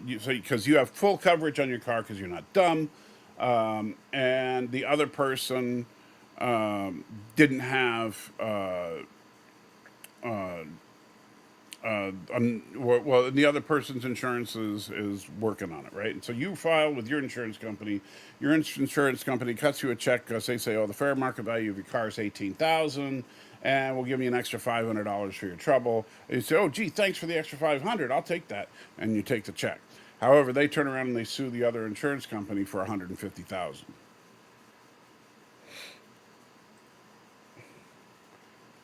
because you have full coverage on your car because you're not dumb, and the other person didn't have, well, the other person's insurance is working on it, right? And so you file with your insurance company. Your insurance company cuts you a check because they say, oh, the fair market value of your car is $18,000, and we'll give you an extra $500 for your trouble. And you say, oh, gee, thanks for the extra $500. I'll take that, and you take the check. However, they turn around and they sue the other insurance company for $150,000.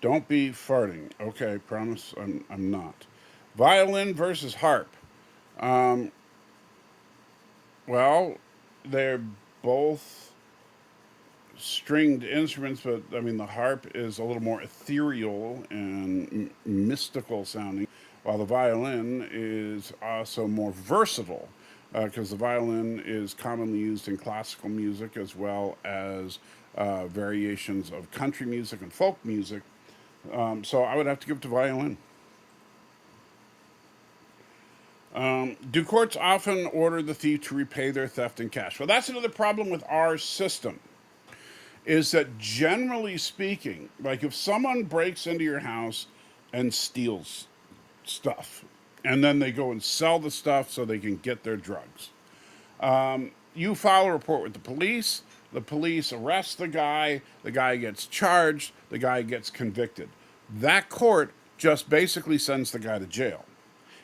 Don't be farting. Okay, promise I'm not. Violin versus harp. Well, they're both stringed instruments, but I mean the harp is a little more ethereal and mystical sounding, while the violin is also more versatile, because the violin is commonly used in classical music as well as variations of country music and folk music. So I would have to give it to violin. Do courts often order the thief to repay their theft in cash? Well, that's another problem with our system, is that generally speaking, like if someone breaks into your house and steals stuff. And then they go and sell the stuff so they can get their drugs. You file a report with the police arrest the guy gets charged, the guy gets convicted. That court just basically sends the guy to jail.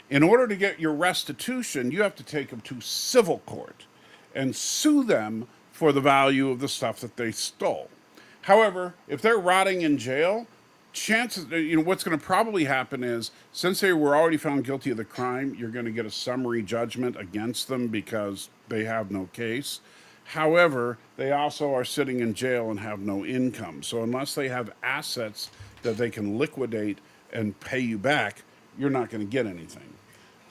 In order to get your restitution, you have to take them to civil court and sue them for the value of the stuff that they stole. However, if they're rotting in jail, chances, what's going to probably happen is, since they were already found guilty of the crime, you're going to get a summary judgment against them because they have no case. However, they also are sitting in jail and have no income. So unless they have assets that they can liquidate and pay you back, you're not going to get anything.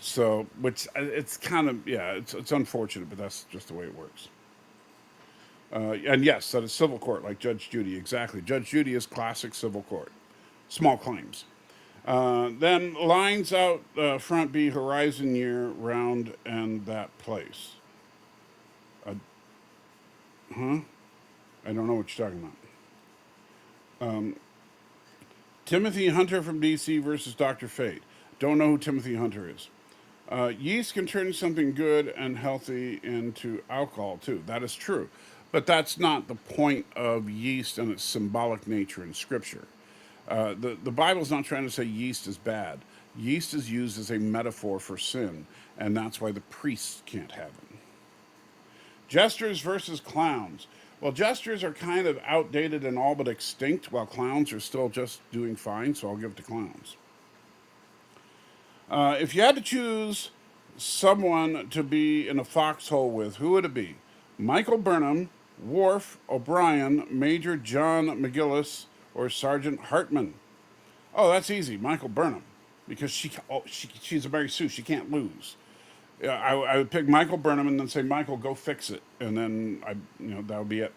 So, which it's kind of, yeah, it's unfortunate, but that's just the way it works. And yes, that is civil court, like Judge Judy, exactly. Judge Judy is classic civil court. Small claims. Then lines out front be horizon year round and that place. I don't know what you're talking about. Timothy Hunter from DC versus Dr. Fate. Don't know who Timothy Hunter is. Yeast can turn something good and healthy into alcohol too. That is true. But that's not the point of yeast and its symbolic nature in Scripture. The Bible's not trying to say yeast is bad. Yeast is used as a metaphor for sin, and that's why the priests can't have it. Jesters versus clowns. Well, jesters are kind of outdated and all but extinct, while clowns are still just doing fine, so I'll give it to clowns. If you had to choose someone to be in a foxhole with, who would it be? Michael Burnham, Worf, O'Brien, Major John McGillis, or Sergeant Hartman? Oh, that's easy. Michael Burnham. Because she's a Mary Sue. She can't lose. I would pick Michael Burnham and then say, Michael, go fix it. And then, that would be it.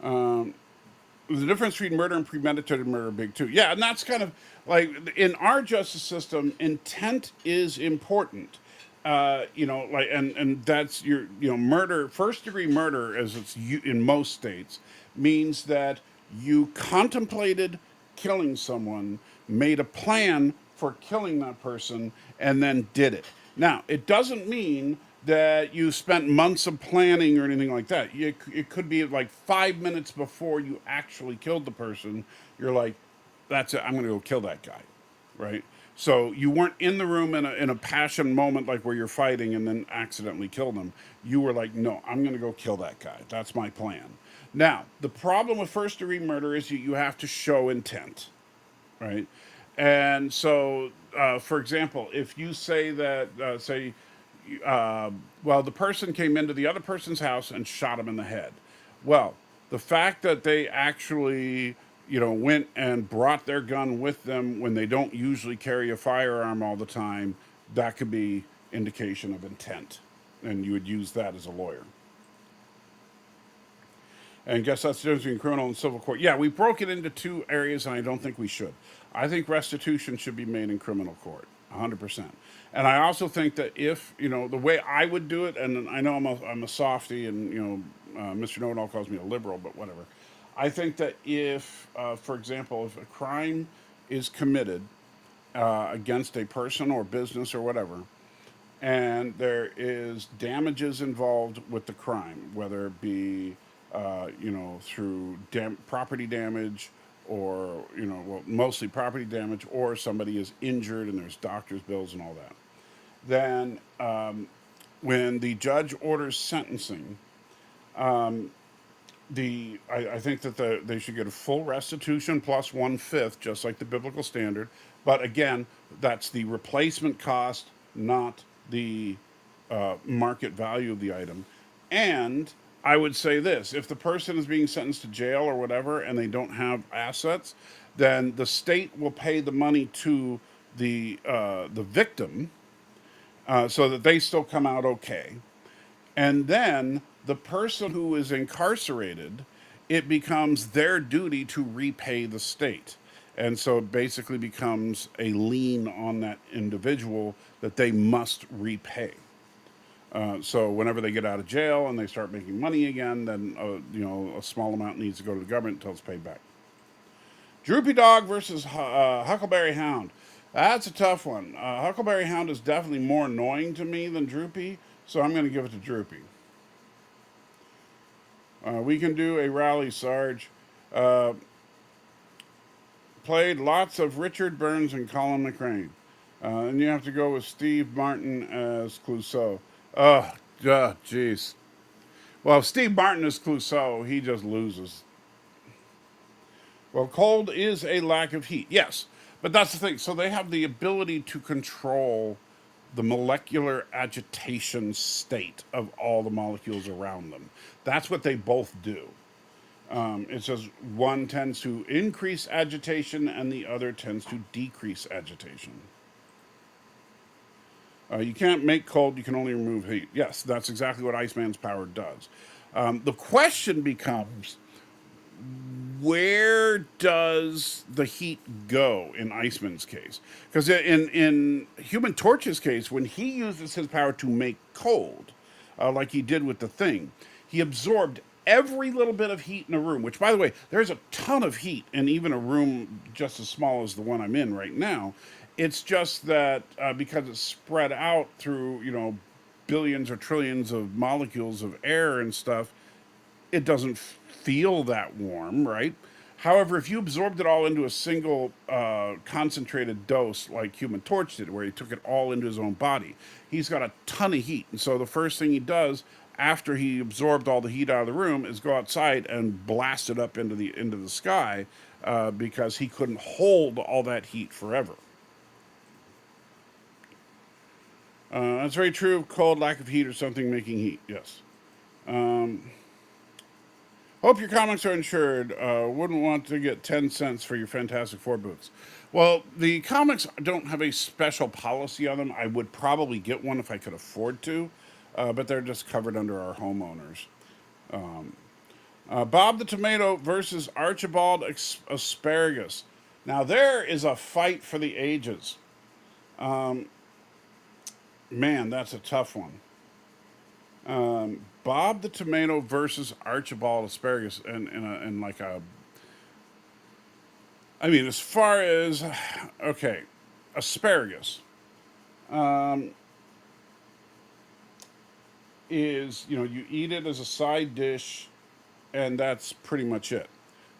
The difference between murder and premeditated murder are big too. Yeah, and that's kind of like in our justice system, intent is important. And that's murder, first degree murder, as it's in most states, means that you contemplated killing someone, made a plan for killing that person, and then did it. Now, it doesn't mean that you spent months of planning or anything like that. It could be like 5 minutes before you actually killed the person. You're like, that's it, I'm going to go kill that guy, right? So you weren't in the room in a passion moment like where you're fighting and then accidentally killed them. You were like, no, I'm going to go kill that guy. That's my plan. Now, the problem with first degree murder is you have to show intent, right? And so, for example, if you say that, the person came into the other person's house and shot him in the head. Well, the fact that they actually, went and brought their gun with them when they don't usually carry a firearm all the time, that could be indication of intent. And you would use that as a lawyer. And guess that's the difference between criminal and civil court. Yeah, we broke it into two areas, and I don't think we should. I think restitution should be made in criminal court, 100%. And I also think that if, the way I would do it, and I know I'm a softie, and, Mr. Know-it-all calls me a liberal, but whatever. I think that if, for example, if a crime is committed against a person or business or whatever, and there is damages involved with the crime, whether it be, through property damage or, mostly property damage, or somebody is injured and there's doctor's bills and all that, then when the judge orders sentencing, I think that they should get a full restitution plus 1/5, just like the biblical standard. But again, that's the replacement cost, not the market value of the item. And I would say this: if the person is being sentenced to jail or whatever, and they don't have assets, then the state will pay the money to the victim, so that they still come out okay. And then the person who is incarcerated, it becomes their duty to repay the state. And so it basically becomes a lien on that individual that they must repay. So whenever they get out of jail and they start making money again, then a small amount needs to go to the government until it's paid back. Droopy Dog versus Huckleberry Hound. That's a tough one. Huckleberry Hound is definitely more annoying to me than Droopy, so I'm going to give it to Droopy. We can do a rally, Sarge. Uh, Played lots of Richard Burns and Colin McRae. And you have to go with Steve Martin as Clouseau. Jeez. Well, if Steve Martin is Clouseau, he just loses. Well, cold is a lack of heat. Yes, but that's the thing. So they have the ability to control the molecular agitation state of all the molecules around them. That's what they both do. It says one tends to increase agitation and the other tends to decrease agitation. You can't make cold, you can only remove heat. Yes, that's exactly what Iceman's power does. The question becomes, where does the heat go in Iceman's case? Because in Human Torch's case, when he uses his power to make cold, like he did with the Thing, he absorbed every little bit of heat in a room, which, by the way, there's a ton of heat in even a room just as small as the one I'm in right now. It's just that because it's spread out through, billions or trillions of molecules of air and stuff, it doesn't feel that warm, right? However, if you absorbed it all into a single concentrated dose, like Human Torch did, where he took it all into his own body, he's got a ton of heat. And so the first thing he does after he absorbed all the heat out of the room is go outside and blast it up into the sky because he couldn't hold all that heat forever. That's very true. Cold, lack of heat, or something making heat. Yes. Hope your comics are insured. Wouldn't want to get 10 cents for your Fantastic Four boots. Well, the comics don't have a special policy on them. I would probably get one if I could afford to, but they're just covered under our homeowners. Bob the Tomato versus Archibald Asparagus. Now, there is a fight for the ages. Man, that's a tough one. Bob the Tomato versus Archibald Asparagus, and like a. I mean, as far as okay, asparagus is you eat it as a side dish, and that's pretty much it.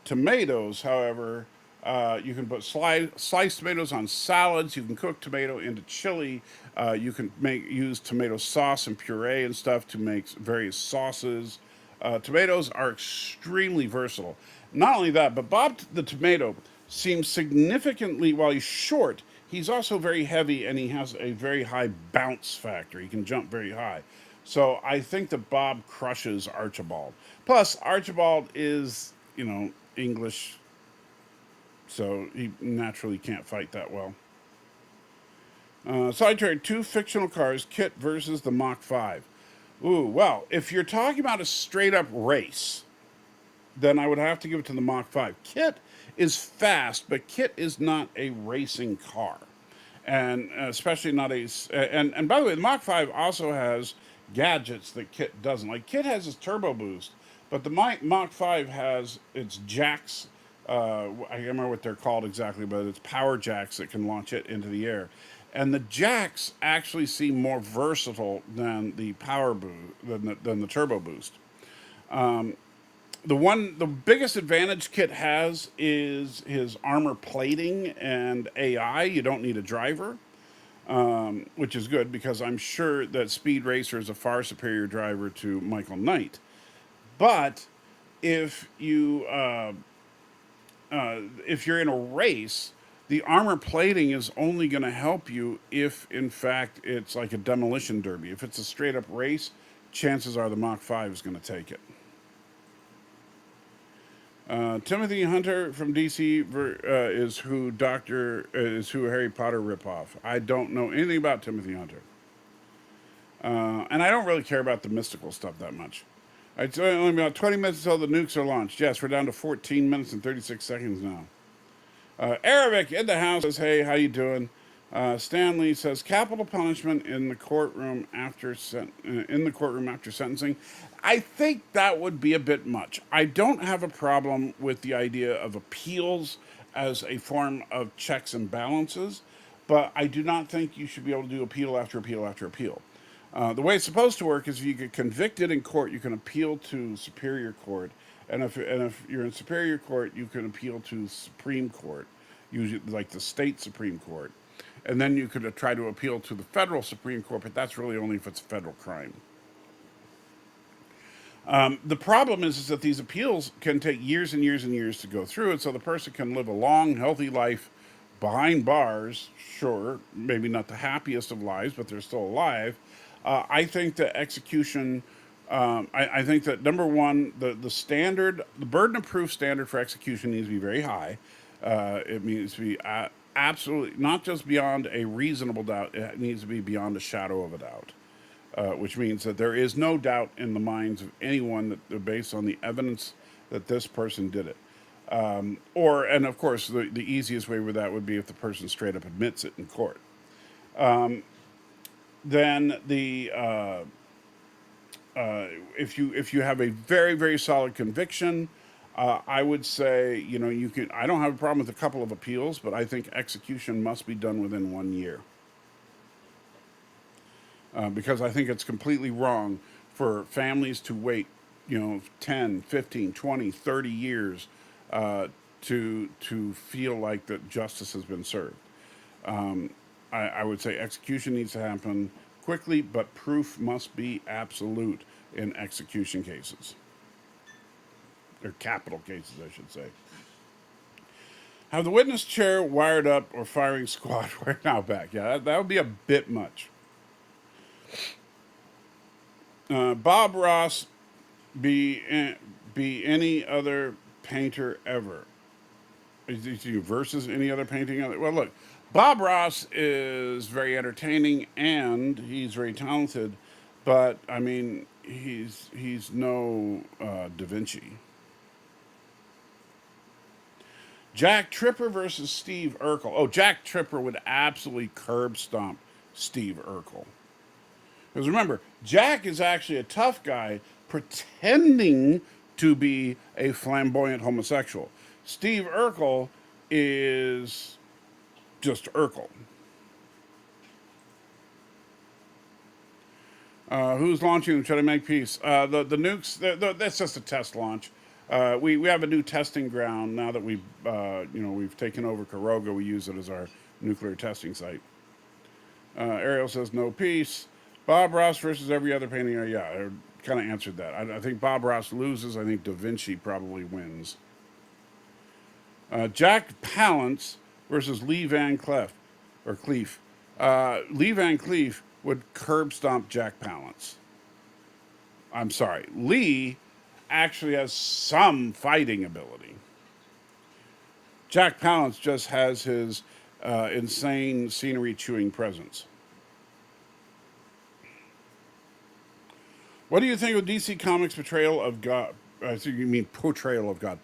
Tomatoes, however, you can put sliced tomatoes on salads. You can cook tomato into chili. You can use tomato sauce and puree and stuff to make various sauces. Tomatoes are extremely versatile. Not only that, but Bob the Tomato seems significantly, while he's short, he's also very heavy and he has a very high bounce factor. He can jump very high. So I think that Bob crushes Archibald. Plus, Archibald is, English, so he naturally can't fight that well. So I tried two fictional cars, Kit versus the Mach 5. Ooh, well, if you're talking about a straight up race, then I would have to give it to the Mach 5. Kit is fast, but Kit is not a racing car. And especially not a. And by the way, the Mach 5 also has gadgets that Kit doesn't. Like, Kit has his turbo boost, but the Mach 5 has its jacks. I can't remember what they're called exactly, but it's power jacks that can launch it into the air. And the jacks actually seem more versatile than the power boost, than the turbo boost. The biggest advantage Kit has is his armor plating and AI. You don't need a driver, which is good because I'm sure that Speed Racer is a far superior driver to Michael Knight. But if you're in a race, the armor plating is only going to help you if, in fact, it's like a demolition derby. If it's a straight up race, chances are the Mach 5 is going to take it. Timothy Hunter from DC is who Harry Potter ripoff. I don't know anything about Timothy Hunter, and I don't really care about the mystical stuff that much. It's only about 20 minutes until the nukes are launched. Yes, we're down to 14 minutes and 36 seconds now. Arabic in the house says, "Hey, how you doing?" Stanley says, "Capital punishment in the courtroom after sentencing." I think that would be a bit much. I don't have a problem with the idea of appeals as a form of checks and balances, but I do not think you should be able to do appeal after appeal after appeal. The way it's supposed to work is if you get convicted in court, you can appeal to Superior Court, and if you're in Superior Court, you can appeal to Supreme Court, usually like the state Supreme Court, and then you could try to appeal to the federal Supreme Court, but that's really only if it's a federal crime. The problem is that these appeals can take years and years and years to go through, and so the person can live a long, healthy life behind bars. Sure, maybe not the happiest of lives, but they're still alive. I think that execution. I think that number one, the standard, the burden of proof standard for execution needs to be very high. It needs to be absolutely not just beyond a reasonable doubt. It needs to be beyond a shadow of a doubt, which means that there is no doubt in the minds of anyone that they're based on the evidence that this person did it. And of course, the easiest way with that would be if the person straight up admits it in court. Then if you have a very very solid conviction, I would say you can. I don't have a problem with a couple of appeals, but I think execution must be done within 1 year. Because I think it's completely wrong for families to wait, 10, 15, 20, 30 years to feel like that justice has been served. I would say execution needs to happen quickly, but proof must be absolute in execution cases, or capital cases, I should say. Have the witness chair wired up or firing squad right now back? Yeah, that would be a bit much. Bob Ross be any other painter ever? Versus any other painting? Well, look, Bob Ross is very entertaining and he's very talented, but I mean, he's no Da Vinci. Jack Tripper versus Steve Urkel. Oh, Jack Tripper would absolutely curb stomp Steve Urkel. Because remember, Jack is actually a tough guy pretending to be a flamboyant homosexual. Steve Urkel is just Urkel. Who's launching them? Should I make peace? The nukes. That's just a test launch. We have a new testing ground now that we've taken over Karoga. We use it as our nuclear testing site. Ariel says no peace. Bob Ross versus every other painting. Yeah, I kind of answered that. I think Bob Ross loses. I think Da Vinci probably wins. Jack Palance versus Lee Van Cleef. Lee Van Cleef would curb stomp Jack Palance. I'm sorry. Lee actually has some fighting ability. Jack Palance just has his insane scenery chewing presence. What do you think of DC Comics' portrayal of God? I think you mean portrayal of God.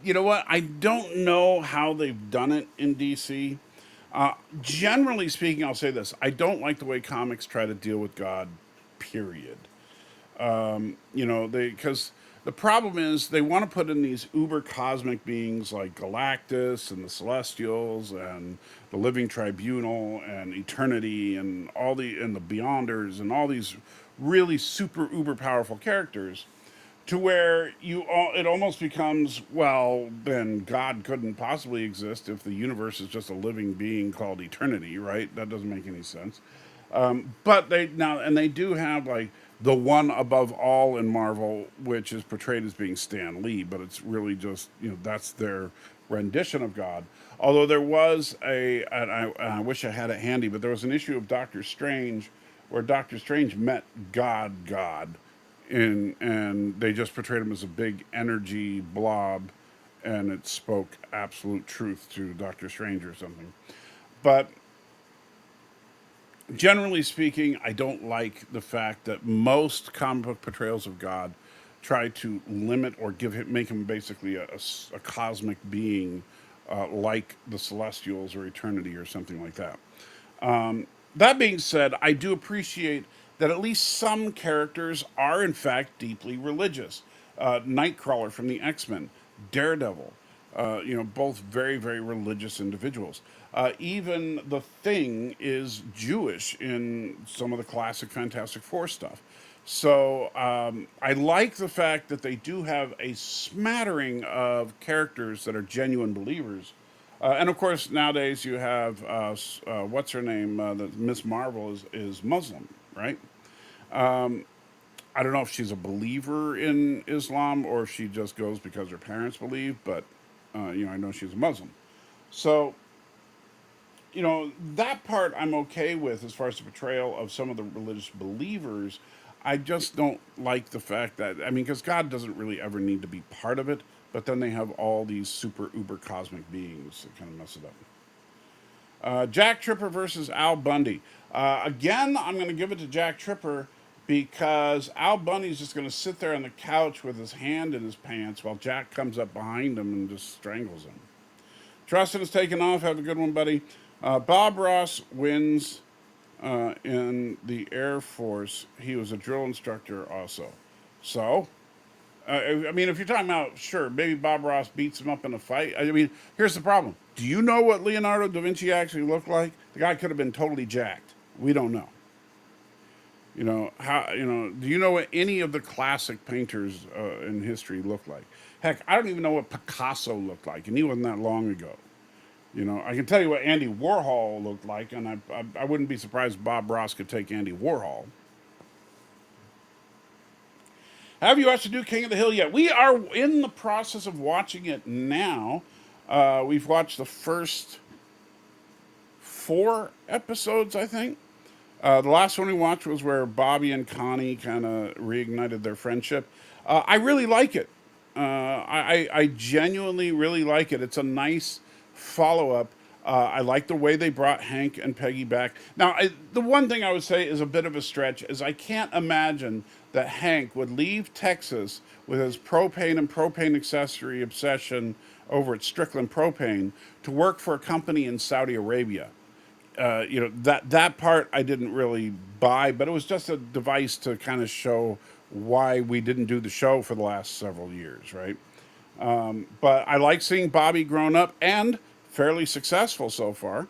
You know what? I don't know how they've done it in DC. Generally speaking, I'll say this: I don't like the way comics try to deal with God. Period. Because the problem is they want to put in these uber cosmic beings like Galactus and the Celestials and the Living Tribunal and Eternity and the Beyonders and all these really super uber powerful characters, to where it almost becomes, well, then God couldn't possibly exist if the universe is just a living being called Eternity, right? That doesn't make any sense. But they do have like the one above all in Marvel, which is portrayed as being Stan Lee, but it's really just, that's their rendition of God. Although there was and I wish I had it handy, but there was an issue of Doctor Strange where Doctor Strange met God, and they just portrayed him as a big energy blob, and it spoke absolute truth to Doctor Strange or something. But generally speaking, I don't like the fact that most comic book portrayals of God try to limit or make him basically a cosmic being, like the Celestials or Eternity or something like that. That being said, I do appreciate that at least some characters are in fact deeply religious. Nightcrawler from the X-Men, Daredevil, Both very, very religious individuals. Even the Thing is Jewish in some of the classic Fantastic Four stuff. So I like the fact that they do have a smattering of characters that are genuine believers. And of course, nowadays you have what's her name? Miss Marvel is Muslim, right? I don't know if she's a believer in Islam or if she just goes because her parents believe, but I know she's a Muslim. So, that part I'm okay with as far as the portrayal of some of the religious believers. I just don't like the fact that, I mean, because God doesn't really ever need to be part of it, but then they have all these super uber cosmic beings that kind of mess it up. Jack Tripper versus Al Bundy. Again, I'm going to give it to Jack Tripper because Al Bundy's just going to sit there on the couch with his hand in his pants while Jack comes up behind him and just strangles him. Trustin is taking off. Have a good one, buddy. Bob Ross wins in the Air Force. He was a drill instructor also. So, I mean, if you're talking about, sure, maybe Bob Ross beats him up in a fight. I mean, here's the problem. Do you know what Leonardo da Vinci actually looked like? The guy could have been totally jacked. We don't know. Do you know what any of the classic painters in history look like? Heck, I don't even know what Picasso looked like, and he wasn't that long ago. I can tell you what Andy Warhol looked like, and I wouldn't be surprised if Bob Ross could take Andy Warhol. Have you watched the new King of the Hill yet? We are in the process of watching it now. We've watched the first 4 episodes, I think. The last one we watched was where Bobby and Connie kind of reignited their friendship. I really like it. I genuinely really like it. It's a nice follow up. I like the way they brought Hank and Peggy back. Now, the one thing I would say is a bit of a stretch is I can't imagine that Hank would leave Texas with his propane and propane accessory obsession over at Strickland Propane to work for a company in Saudi Arabia. That part I didn't really buy, but it was just a device to kind of show why we didn't do the show for the last several years, right? But I like seeing Bobby grown up and fairly successful so far.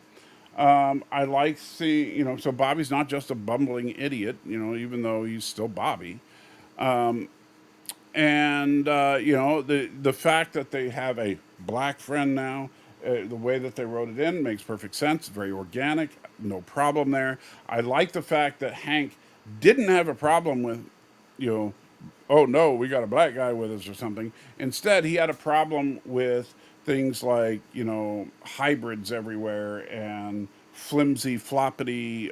I like seeing, so Bobby's not just a bumbling idiot, even though he's still Bobby. And the fact that they have a black friend now, the way that they wrote it in makes perfect sense. Very organic, no problem there. I like the fact that Hank didn't have a problem with, you know, oh no, we got a black guy with us or something. Instead, he had a problem with things like hybrids everywhere and flimsy, floppity,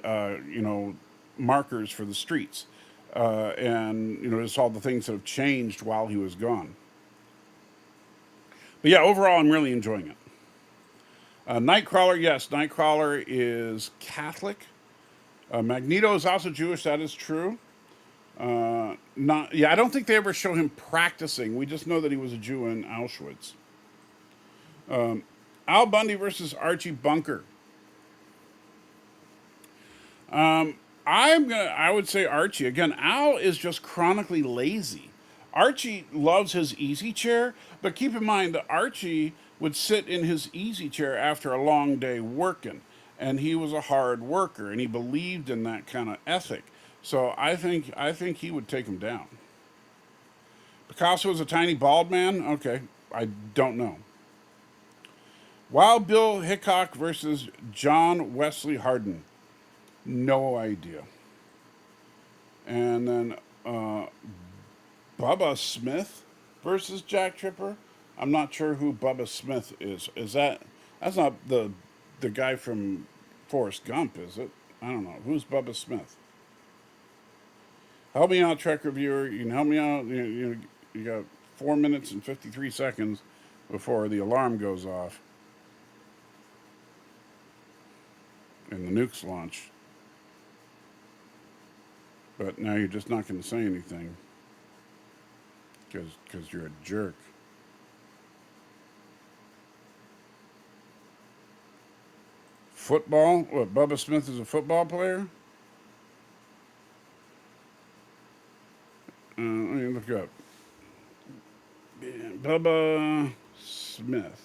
markers for the streets, and just all the things that have changed while he was gone. But yeah, overall, I'm really enjoying it. Nightcrawler, yes, Nightcrawler is Catholic. Magneto is also Jewish. That is true. Not, yeah, I don't think they ever show him practicing. We just know that he was a Jew in Auschwitz. Al Bundy versus Archie Bunker. I would say Archie again. Al is just chronically lazy. Archie loves his easy chair, but keep in mind that Archie would sit in his easy chair after a long day working, and he was a hard worker, and he believed in that kind of ethic. So I think he would take him down. Picasso was a tiny bald man. Okay, I don't know. Wild Bill Hickok versus John Wesley Hardin. No idea. And then Bubba Smith versus Jack Tripper. I'm not sure who Bubba Smith is. That's not the guy from Forrest Gump, is it? I don't know. Who's Bubba Smith? Help me out, Trek reviewer. You can help me out. You got 4 minutes and 53 seconds before the alarm goes off and the nukes launch. But now you're just not going to say anything because you're a jerk. Football? What, Bubba Smith is a football player? Let me look up. Bubba Smith.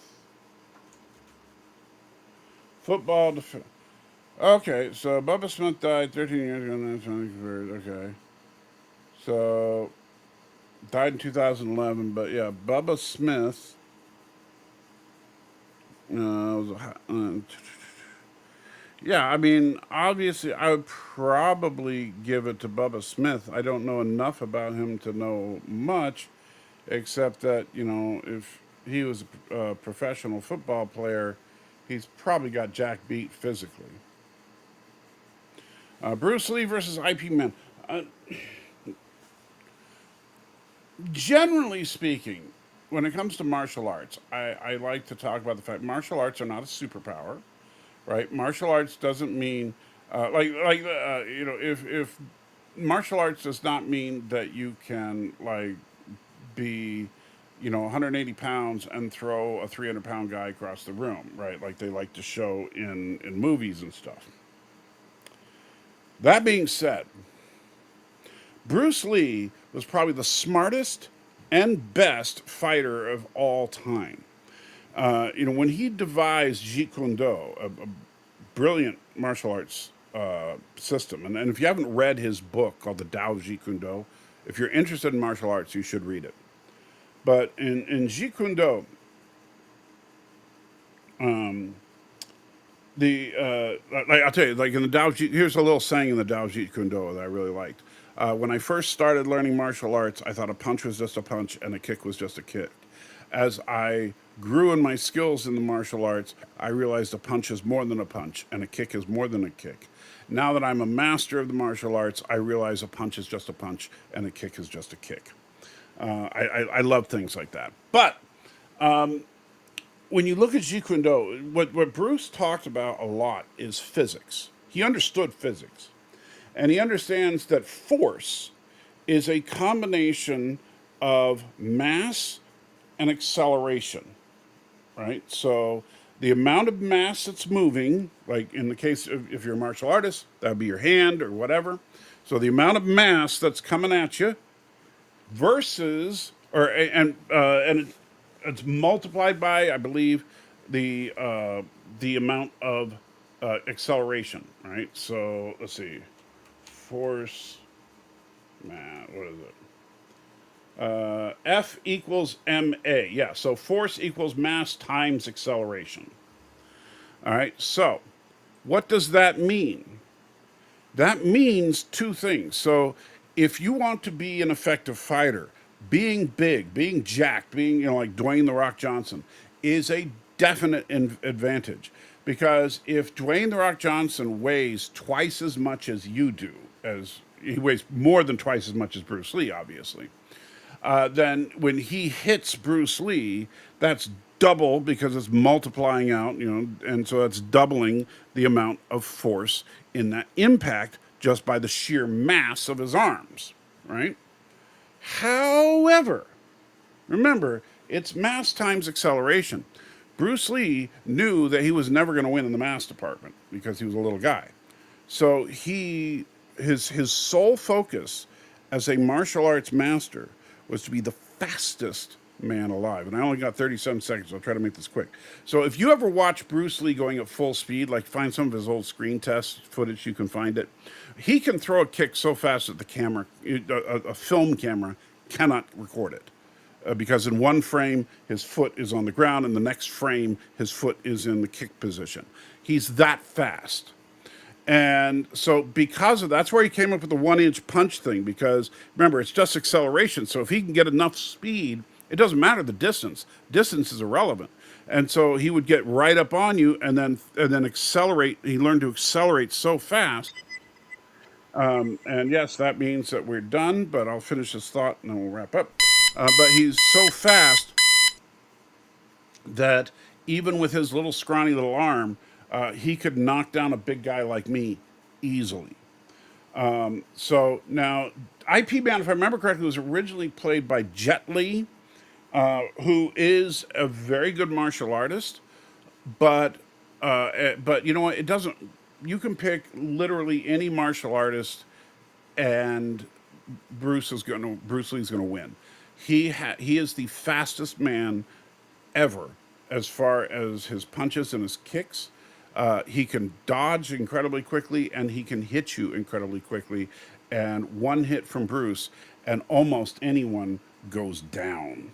Football. Okay, so Bubba Smith died 13 years ago. Okay. So, died in 2011, but yeah, Bubba Smith. Yeah, I mean, obviously, I would probably give it to Bubba Smith. I don't know enough about him to know much, except that, if he was a professional football player, he's probably got Jack beat physically. Bruce Lee versus IP Man. Uh, Generally speaking, when it comes to martial arts, I like to talk about the fact martial arts are not a superpower, right? Martial arts doesn't mean if martial arts does not mean that you can be 180 pounds and throw a 300-pound guy across the room, right? Like they like to show in movies and stuff. That being said, Bruce Lee was probably the smartest and best fighter of all time. When he devised Jeet Kune Do, a brilliant martial arts system, and if you haven't read his book called The Tao of Jeet Kune Do, if you're interested in martial arts, you should read it. But in Jeet Kune Do, I'll tell you, like in the Tao, here's a little saying in the Tao of Jeet Kune Do that I really liked. When I first started learning martial arts, I thought a punch was just a punch and a kick was just a kick. As I grew in my skills in the martial arts, I realized a punch is more than a punch and a kick is more than a kick. Now that I'm a master of the martial arts, I realize a punch is just a punch and a kick is just a kick. I love things like that. But when you look at Jeet Kune Do, what Bruce talked about a lot is physics. He understood physics. And he understands that force is a combination of mass and acceleration, right? So the amount of mass that's moving, like in the case of if you're a martial artist, that would be your hand or whatever. So the amount of mass that's coming at you versus, it's multiplied by, I believe, the amount of acceleration, right? So let's see, force, what is it? F equals ma. Yeah, so force equals mass times acceleration. All right, so what does that mean? That means two things. So if you want to be an effective fighter, being big, being jacked, being like Dwayne the Rock Johnson is a definite advantage. Because if Dwayne the Rock Johnson weighs twice as much as you do, as he weighs more than twice as much as Bruce Lee, obviously, then when he hits Bruce Lee, that's double because it's multiplying out, and so that's doubling the amount of force in that impact just by the sheer mass of his arms, right? However, remember, it's mass times acceleration. Bruce Lee knew that he was never going to win in the mass department because he was a little guy. So his sole focus as a martial arts master was to be the fastest man alive. And I only got 37 seconds, so I'll try to make this quick. So if you ever watch Bruce Lee going at full speed, like find some of his old screen test footage, you can find it. He can throw a kick so fast that the camera, a film camera, cannot record it. Because in one frame, his foot is on the ground, and the next frame, his foot is in the kick position. He's that fast. And so because of that's where he came up with the 1-inch punch thing, because remember, it's just acceleration. So if he can get enough speed, it doesn't matter the distance. Distance is irrelevant. And so he would get right up on you and then accelerate. He learned to accelerate so fast. And yes, that means that we're done, but I'll finish this thought and then we'll wrap up. But he's so fast that even with his little scrawny little arm, he could knock down a big guy like me easily. So now, IP Man, if I remember correctly, was originally played by Jet Li, who is a very good martial artist, but you know what? It doesn't. You can pick literally any martial artist, and Bruce Lee's going to win. He is the fastest man ever as far as his punches and his kicks. He can dodge incredibly quickly, and he can hit you incredibly quickly. And one hit from Bruce, and almost anyone goes down.